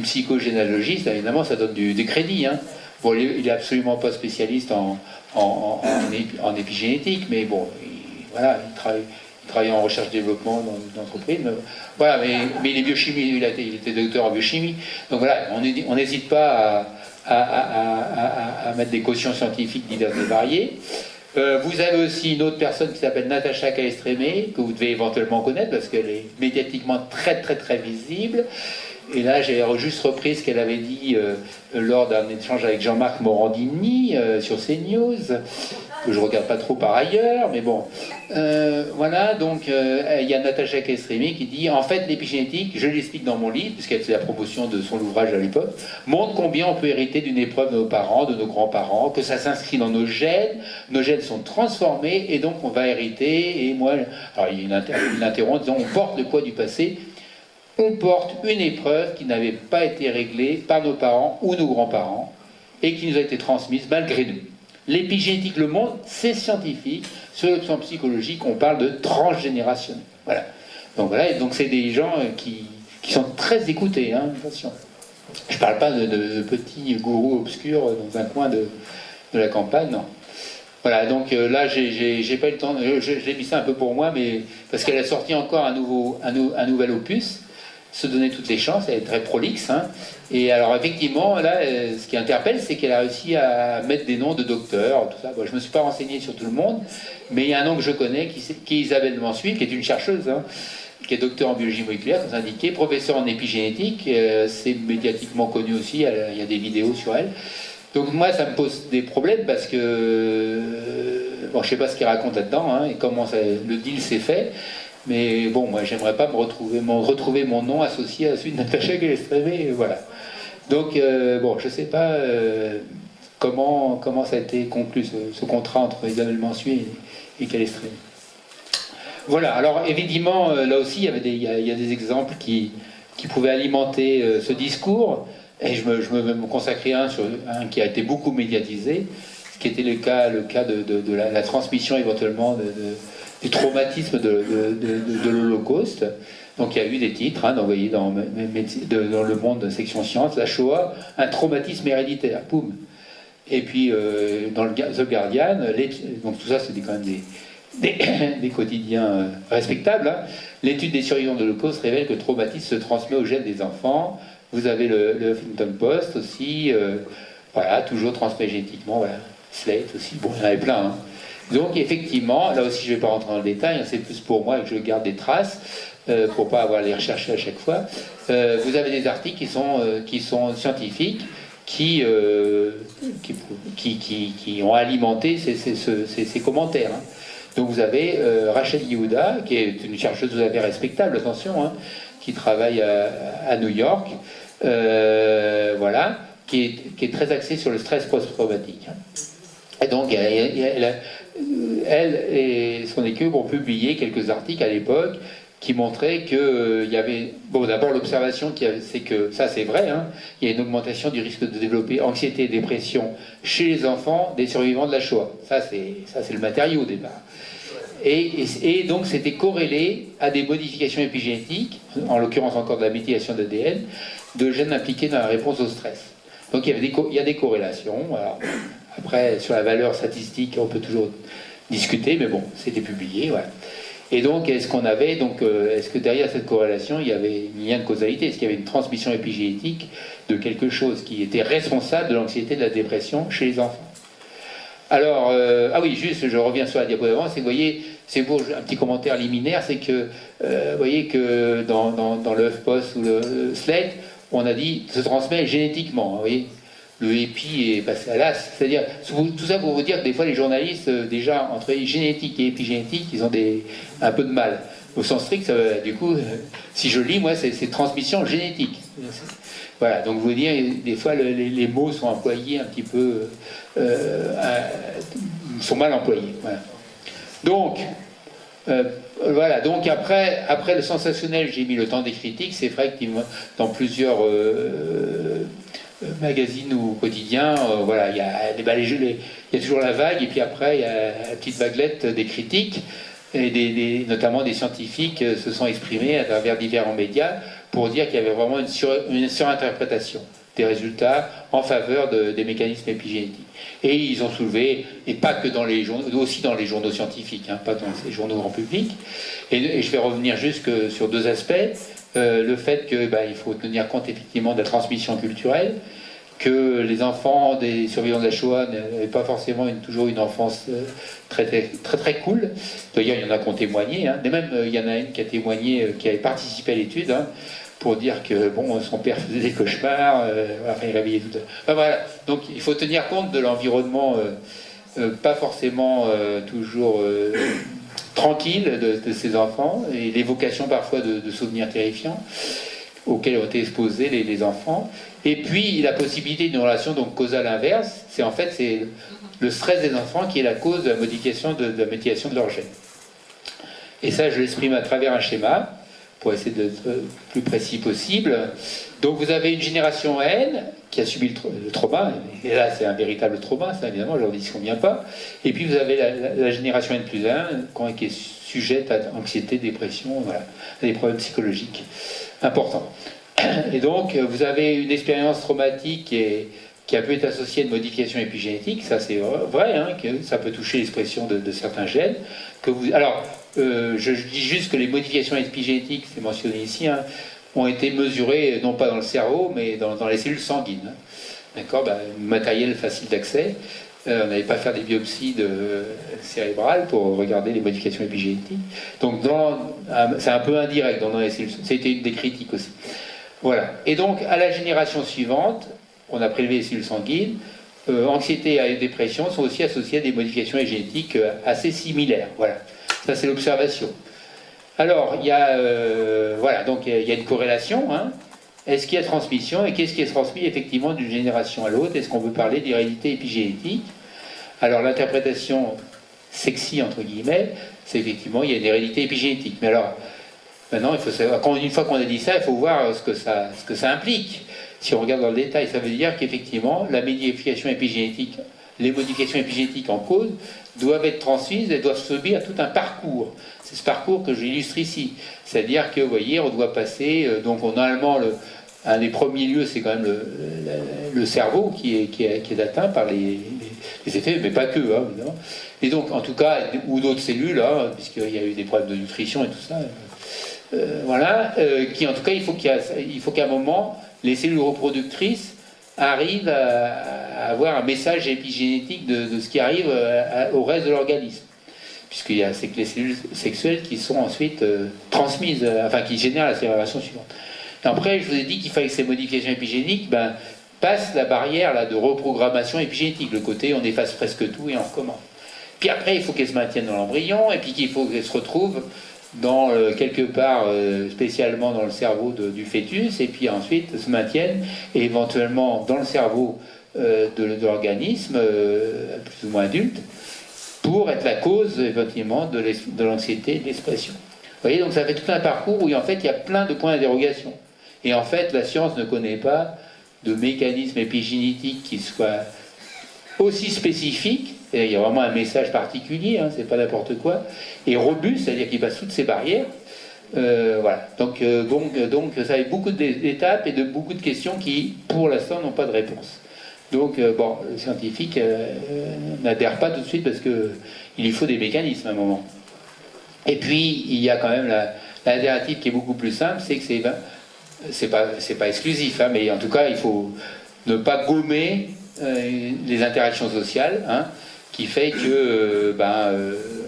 psychogénéalogiste. Évidemment, ça donne du crédit. Hein. Bon, il n'est absolument pas spécialiste en épigénétique, mais bon, il travaille en recherche-développement dans une entreprise. Voilà, mais il est biochimie, il était docteur en biochimie. Donc voilà, on n'hésite pas à mettre des cautions scientifiques diverses et variées. Vous avez aussi une autre personne qui s'appelle Natacha Calestrémé, que vous devez éventuellement connaître parce qu'elle est médiatiquement très très très visible. Et là, j'ai juste repris ce qu'elle avait dit lors d'un échange avec Jean-Marc Morandini sur CNews, que je ne regarde pas trop par ailleurs, mais bon. Voilà, donc il y a Natacha Calestrémé qui dit « En fait, l'épigénétique, je l'explique dans mon livre, puisqu'elle fait la promotion de son ouvrage à l'époque, montre combien on peut hériter d'une épreuve de nos parents, de nos grands-parents, que ça s'inscrit dans nos gènes sont transformés, et donc on va hériter, et moi... » Alors il interrompt en disant « On porte le poids du passé ». On porte une épreuve qui n'avait pas été réglée par nos parents ou nos grands-parents et qui nous a été transmise malgré nous. L'épigénétique, le monde, c'est scientifique. Sur le plan psychologique, on parle de transgénérationnel. Voilà. Donc voilà, et donc c'est des gens qui sont très écoutés, hein, attention. Je ne parle pas de petits gourous obscurs dans un coin de la campagne, non. Voilà, donc là, j'ai pas eu le temps, je l'ai mis ça un peu pour moi, mais parce qu'elle a sorti encore un nouvel opus, se donner toutes les chances, elle est très prolixe. Hein. Et alors effectivement, là, ce qui interpelle, c'est qu'elle a réussi à mettre des noms de docteurs, tout ça. Bon, je ne me suis pas renseigné sur tout le monde, mais il y a un nom que je connais, qui est Isabelle Mansuy, qui est une chercheuse, hein, qui est docteur en biologie moléculaire, comme indiqué, professeur en épigénétique, c'est médiatiquement connu aussi, il y a des vidéos sur elle. Donc moi, ça me pose des problèmes parce que, bon, je ne sais pas ce qu'il raconte là-dedans, hein, et comment le deal s'est fait. Mais bon, moi, j'aimerais pas retrouver mon nom associé à celui de Natacha Calestrémé, voilà. Donc, bon, je sais pas comment ça a été conclu, ce contrat entre Isabelle Mansuy et Calestrémé. Voilà, alors évidemment, là aussi, il y a des exemples qui pouvaient alimenter ce discours, et je me consacrais à un qui a été beaucoup médiatisé, ce qui était le cas de la transmission éventuellement du traumatisme de l'Holocauste. Donc il y a eu des titres, hein, envoyés dans le Monde section sciences, la Shoah, un traumatisme héréditaire, poum. Et puis, dans le The Guardian, donc tout ça, c'est quand même des quotidiens respectables. Hein. L'étude des survivants de l'Holocauste révèle que le traumatisme se transmet aux gènes des enfants. Vous avez le Huffington Post aussi, voilà, toujours transmet génétiquement. Voilà. Slate aussi, bon, il y en avait plein. Hein. Donc, effectivement, là aussi, je ne vais pas rentrer dans le détail, hein, c'est plus pour moi que je garde des traces, pour ne pas avoir à les rechercher à chaque fois. Vous avez des articles qui sont scientifiques, qui ont alimenté ces commentaires. Hein. Donc vous avez Rachel Yehuda, qui est une chercheuse tout à fait respectable, attention, hein, qui travaille à New York, voilà, qui est très axée sur le stress post-traumatique. Hein. Et donc elle et son équipe ont publié quelques articles à l'époque qui montraient qu'il y avait... Bon, d'abord, l'observation, c'est que, ça c'est vrai, hein, il y a une augmentation du risque de développer anxiété et dépression chez les enfants des survivants de la Shoah. Ça, c'est le matériau au départ. Et donc, c'était corrélé à des modifications épigénétiques, en l'occurrence encore de la méthylation d'ADN, de gènes impliqués dans la réponse au stress. Donc, il y a des corrélations. Alors, après, sur la valeur statistique, on peut toujours discuter, mais bon, c'était publié, voilà. Et donc, est-ce que derrière cette corrélation, il y avait un lien de causalité? Est-ce qu'il y avait une transmission épigénétique de quelque chose qui était responsable de l'anxiété et de la dépression chez les enfants? Alors, ah oui, juste, je reviens sur la diapo d'avant, c'est que vous voyez, c'est pour un petit commentaire liminaire, c'est que, vous voyez que dans le HuffPost ou le Slate, on a dit se transmet génétiquement, vous voyez. Le épi est passé à l'as. C'est-à-dire, tout ça pour vous dire que des fois les journalistes, déjà, entre génétique et épigénétique, ils ont un peu de mal. Au sens strict, du coup, si je lis, moi, c'est transmission génétique. Voilà, donc vous dire, des fois les mots sont employés un petit peu... sont mal employés. Voilà. Donc, voilà, donc après le sensationnel, j'ai mis le temps des critiques. C'est vrai que dans plusieurs... magazine ou quotidien, voilà, il y a toujours la vague, et puis après il y a la petite vaguelette des critiques, et notamment des scientifiques se sont exprimés à travers différents médias pour dire qu'il y avait vraiment une surinterprétation des résultats en faveur des mécanismes épigénétiques. Et ils ont soulevé, et pas que dans les journaux, aussi dans les journaux scientifiques, hein, pas dans les journaux grand public, et je vais revenir juste sur deux aspects. Le fait qu'il faut tenir compte effectivement de la transmission culturelle, que les enfants des survivants de la Shoah n'avaient pas forcément toujours une enfance très cool. D'ailleurs, il y en a qui ont témoigné, hein. Et même il y en a une qui a témoigné, qui avait participé à l'étude, hein, pour dire que bon, son père faisait des cauchemars, enfin il réveillait tout. Enfin, voilà. Donc il faut tenir compte de l'environnement, pas forcément toujours tranquille de ces enfants, et l'évocation parfois de souvenirs terrifiants auxquels ont été exposés les enfants. Et puis la possibilité d'une relation donc causale inverse, c'est le stress des enfants qui est la cause de la modification de la méthylation de leur gène. Et ça, je l'exprime à travers un schéma pour essayer d'être le plus précis possible. Donc vous avez une génération N qui a subi le trauma, et là c'est un véritable trauma, ça évidemment, je leur dis ce qu'on vient pas. Et puis vous avez la génération N plus 1 qui est sujette à anxiété, dépression, voilà, à des problèmes psychologiques importants. Et donc vous avez une expérience traumatique qui a pu être associée à une modification épigénétique, ça c'est vrai, hein, que ça peut toucher l'expression de certains gènes. Alors, je dis juste que les modifications épigénétiques, c'est mentionné ici, hein, ont été mesurées non pas dans le cerveau, mais dans les cellules sanguines. Hein. D'accord, matériel facile d'accès. On n'allait pas faire des biopsies cérébrales pour regarder les modifications épigénétiques. Donc c'est un peu indirect dans les cellules. C'était une des critiques aussi. Voilà. Et donc à la génération suivante, on a prélevé les cellules sanguines. Anxiété et dépression sont aussi associées à des modifications génétiques assez similaires. Voilà. Ça c'est l'observation. Alors il y a voilà, donc il y a une corrélation. Hein. Est-ce qu'il y a transmission et qu'est-ce qui est transmis effectivement d'une génération à l'autre? Est-ce qu'on peut parler d'hérédité épigénétique? Alors l'interprétation sexy entre guillemets, c'est effectivement il y a une hérédité épigénétique. Mais alors maintenant il faut savoir, une fois qu'on a dit ça, il faut voir ce que ça implique. Si on regarde dans le détail, ça veut dire qu'effectivement la modification épigénétique, les modifications épigénétiques en cause doivent être transmises et doivent subir tout un parcours. C'est ce parcours que j'illustre ici. C'est-à-dire que, vous voyez, on doit passer, donc normalement, un des premiers lieux, c'est quand même le cerveau qui est atteint par les effets, mais pas que, hein, évidemment. Et donc, en tout cas, ou d'autres cellules, hein, puisqu'il y a eu des problèmes de nutrition et tout ça, voilà, qui en tout cas, il faut qu'à un moment, les cellules reproductrices arrivent à avoir un message épigénétique de ce qui arrive au reste de l'organisme. Puisqu'il c'est que les cellules sexuelles qui sont ensuite transmises, enfin qui génèrent la génération suivante. Et après, je vous ai dit qu'il fallait que ces modifications épigéniques passent la barrière là, de reprogrammation épigénétique, le côté on efface presque tout et on recommence. Puis après, il faut qu'elles se maintiennent dans l'embryon, et puis qu'il faut qu'elles se retrouvent dans, quelque part, spécialement dans le cerveau du fœtus, et puis ensuite se maintiennent, et éventuellement dans le cerveau de l'organisme, plus ou moins adulte, pour être la cause, éventuellement, de l'anxiété et de l'expression. Vous voyez, donc ça fait tout un parcours où, en fait, il y a plein de points d'interrogation. Et en fait, la science ne connaît pas de mécanisme épigénétique qui soit aussi spécifique, et il y a vraiment un message particulier, hein, c'est pas n'importe quoi, et robuste, c'est-à-dire qu'il passe toutes ces barrières. Voilà. Donc, ça a beaucoup d'étapes et de beaucoup de questions qui, pour l'instant, n'ont pas de réponse. Donc, bon, le scientifique n'adhère pas tout de suite parce qu'il lui faut des mécanismes à un moment. Et puis, il y a quand même l'alternative qui est beaucoup plus simple, c'est que c'est pas exclusif, hein, mais en tout cas, il faut ne pas gommer les interactions sociales, hein, qui fait que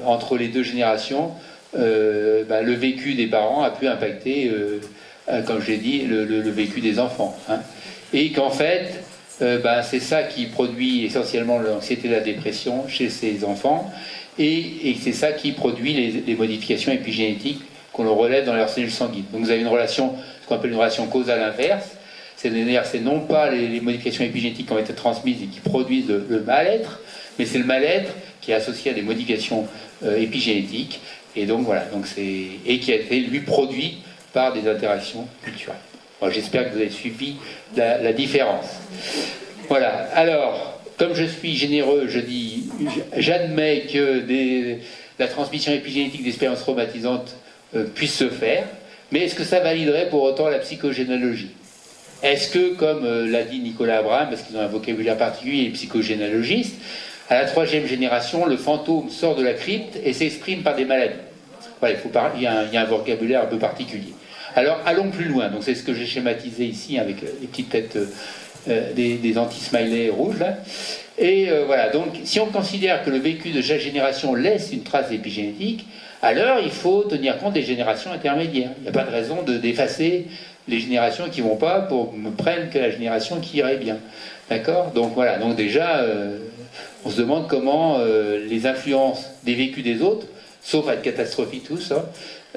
entre les deux générations, le vécu des parents a pu impacter, comme je l'ai dit, le vécu des enfants. Hein. Et qu'en fait, c'est ça qui produit essentiellement l'anxiété et la dépression chez ces enfants, et c'est ça qui produit les modifications épigénétiques qu'on le relève dans leurs cellules sanguines. Donc vous avez une relation, ce qu'on appelle une relation causale inverse, c'est-à-dire c'est non pas les modifications épigénétiques qui ont été transmises et qui produisent le mal-être, mais c'est le mal-être qui est associé à des modifications épigénétiques, et donc voilà, et qui a été lui produit par des interactions culturelles. Bon, j'espère que vous avez suivi la différence. Voilà, alors, comme je suis généreux, je dis, j'admets que la transmission épigénétique d'expériences traumatisantes puisse se faire, mais est-ce que ça validerait pour autant la psychogénéalogie? Est-ce que, comme l'a dit Nicolas Abraham, parce qu'ils ont un vocabulaire particulier, les psychogénéalogistes, à la 3e génération, le fantôme sort de la crypte et s'exprime par des maladies? Voilà, il y a un vocabulaire un peu particulier. Alors, allons plus loin. Donc, c'est ce que j'ai schématisé ici avec les petites têtes des anti-smileys rouges, là. Et voilà, donc, si on considère que le vécu de chaque génération laisse une trace épigénétique, alors il faut tenir compte des générations intermédiaires. Il n'y a pas de raison d'effacer les générations qui ne vont pas pour me prendre que la génération qui irait bien. D'accord? Donc voilà, donc déjà, on se demande comment les influences des vécus des autres, sauf à être catastrophiques tous, hein,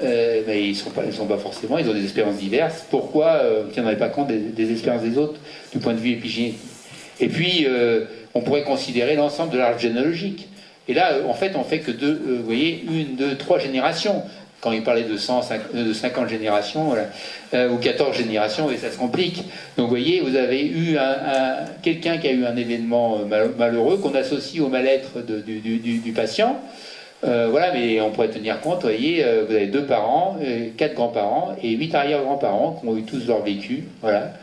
mais ils sont pas forcément, ils ont des expériences diverses. Pourquoi on ne tiendrait pas compte des expériences des autres du point de vue épigénétique? Et puis, on pourrait considérer l'ensemble de l'arbre généalogique. Et là, en fait, on fait que vous voyez, 1, 2, 3 générations. Quand il parlait de 50 générations, voilà, ou 14 générations, et ça se complique. Donc, vous voyez, vous avez eu quelqu'un qui a eu un événement malheureux qu'on associe au mal-être du patient. Voilà, mais on pourrait tenir compte, vous voyez, vous avez 2 parents, 4 grands-parents et 8 arrière-grands-parents qui ont eu tous leur vécu, voilà.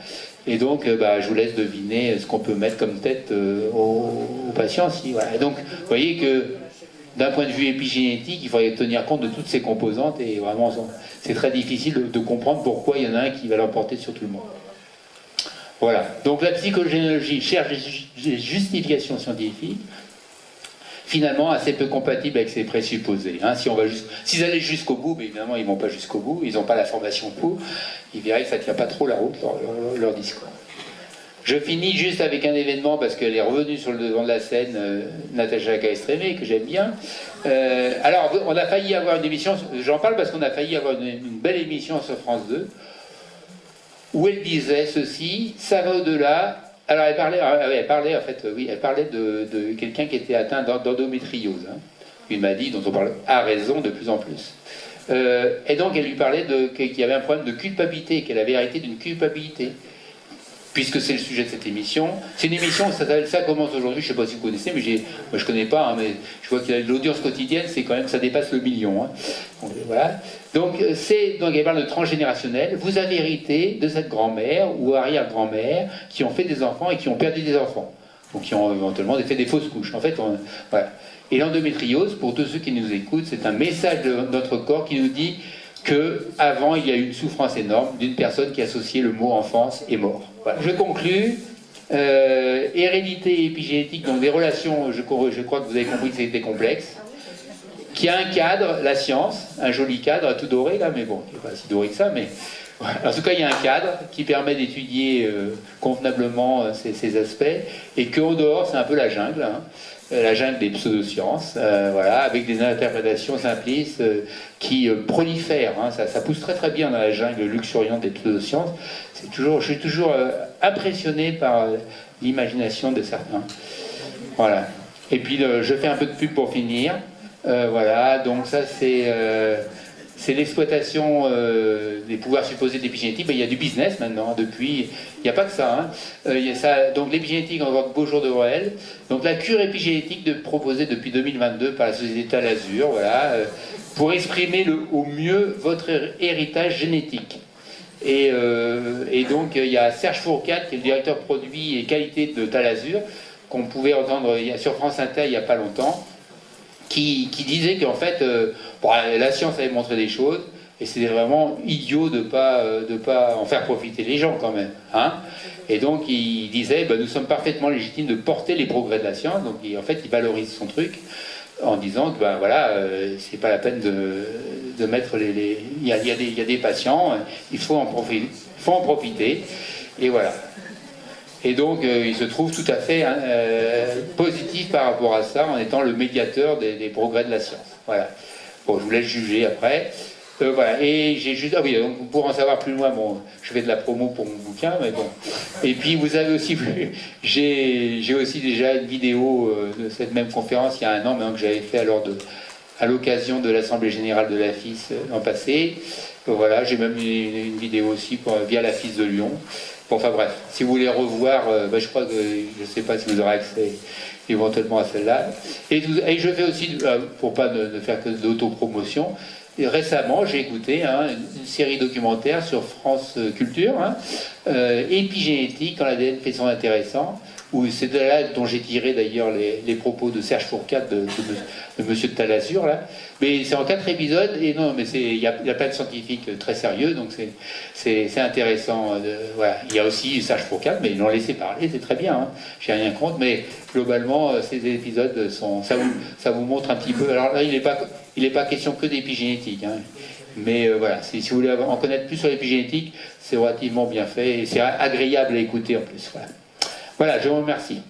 Et donc, je vous laisse deviner ce qu'on peut mettre comme tête aux patients. Voilà. Et donc, vous voyez que d'un point de vue épigénétique, il faudrait tenir compte de toutes ces composantes, et vraiment, c'est très difficile de comprendre pourquoi il y en a un qui va l'emporter sur tout le monde. Voilà. Donc, la psychogénéalogie cherche des justifications scientifiques, finalement assez peu compatible avec ses présupposés. Hein. S'ils allaient jusqu'au bout, mais évidemment ils ne vont pas jusqu'au bout, ils n'ont pas la formation pour, ils verraient que ça ne tient pas trop la route, leur discours. Je finis juste avec un événement, parce qu'elle est revenue sur le devant de la scène, Natacha Caestrémé, que j'aime bien. Alors, on a failli avoir une émission, j'en parle parce qu'on a failli avoir une belle émission sur France 2, où elle disait ceci, ça va au-delà. Alors elle parlait en fait, oui, elle parlait de quelqu'un qui était atteint d'endométriose, hein, une maladie dont on parle à raison de plus en plus. Et donc elle lui parlait qu'il y avait un problème de culpabilité, qu'elle avait hérité d'une culpabilité. puisque c'est le sujet de cette émission. C'est une émission, ça commence aujourd'hui, je ne sais pas si vous connaissez, mais moi je ne connais pas, hein, mais je vois que l'audience quotidienne, c'est quand même, ça dépasse le million. Hein. Donc, voilà. Donc elle parle de transgénérationnel. Vous avez hérité de cette grand-mère ou arrière-grand-mère qui ont fait des enfants et qui ont perdu des enfants. Donc qui ont éventuellement fait des fausses couches. En fait, voilà. Et l'endométriose, pour tous ceux qui nous écoutent, c'est un message de notre corps qui nous dit qu'avant, il y a eu une souffrance énorme d'une personne qui associait le mot enfance et mort. Voilà. Je conclus. Hérédité et épigénétique, donc des relations, je crois que vous avez compris que c'était complexe, qui a un cadre, la science, un joli cadre, tout doré là, mais bon, il n'est pas si doré que ça, mais voilà. En tout cas, il y a un cadre qui permet d'étudier convenablement ces aspects, et qu'au dehors, c'est un peu la jungle, hein. La jungle des pseudosciences, voilà, avec des interprétations simplistes qui prolifèrent. Hein, ça pousse très très bien dans la jungle luxuriante des pseudosciences. Je suis toujours impressionné par l'imagination de certains. Voilà. Et puis je fais un peu de pub pour finir. Voilà, donc ça c'est l'exploitation des pouvoirs supposés de l'épigénétique. Ben, il y a du business maintenant, depuis. Il n'y a pas que ça, hein. Il y a ça. Donc l'épigénétique, encore de beaux jours de Noël. Donc la cure épigénétique proposée depuis 2022 par la société Talazur, voilà, pour exprimer au mieux votre héritage génétique. Et donc il y a Serge Fourcade, qui est le directeur produit et qualité de Talazur, qu'on pouvait entendre sur France Inter il n'y a pas longtemps, qui disait qu'en fait, la science avait montré des choses, et c'était vraiment idiot de pas en faire profiter les gens quand même. Hein, et donc il disait, nous sommes parfaitement légitimes de porter les progrès de la science, donc en fait il valorise son truc, en disant que voilà, c'est pas la peine de mettre il y a des patients, il faut en profiter, et voilà. Et donc, il se trouve tout à fait positif par rapport à ça, en étant le médiateur des progrès de la science. Voilà. Bon, je vous laisse juger après. Voilà. Et j'ai juste... Ah oui, donc pour en savoir plus loin, bon, je fais de la promo pour mon bouquin, mais bon. Et puis, vous avez aussi vu... J'ai aussi déjà une vidéo de cette même conférence, il y a un an, maintenant que j'avais fait à l'occasion de l'Assemblée Générale de la FIS l'an passé. Voilà, j'ai même une vidéo aussi via la FIS de Lyon. Bon, enfin bref, si vous voulez revoir, je crois que je ne sais pas si vous aurez accès éventuellement à celle-là. Et je fais aussi, pour pas ne faire que d'autopromotion, récemment j'ai écouté une série documentaire sur France Culture, épigénétique quand l'ADN fait son intéressant, où c'est de là dont j'ai tiré d'ailleurs les propos de Serge Fourcade, de Monsieur de Talazur, là. Mais c'est en 4 épisodes, et non, mais il y a plein de scientifiques très sérieux, donc c'est intéressant. Voilà. Il y a aussi Serge Fourcade, mais ils l'ont laissé parler, c'est très bien, hein. J'ai rien contre, mais globalement, ces épisodes ça vous montre un petit peu. Alors là, il n'est pas question que d'épigénétique, hein. Mais voilà, si vous voulez en connaître plus sur l'épigénétique, c'est relativement bien fait, et c'est agréable à écouter en plus. Voilà. Voilà, je vous remercie.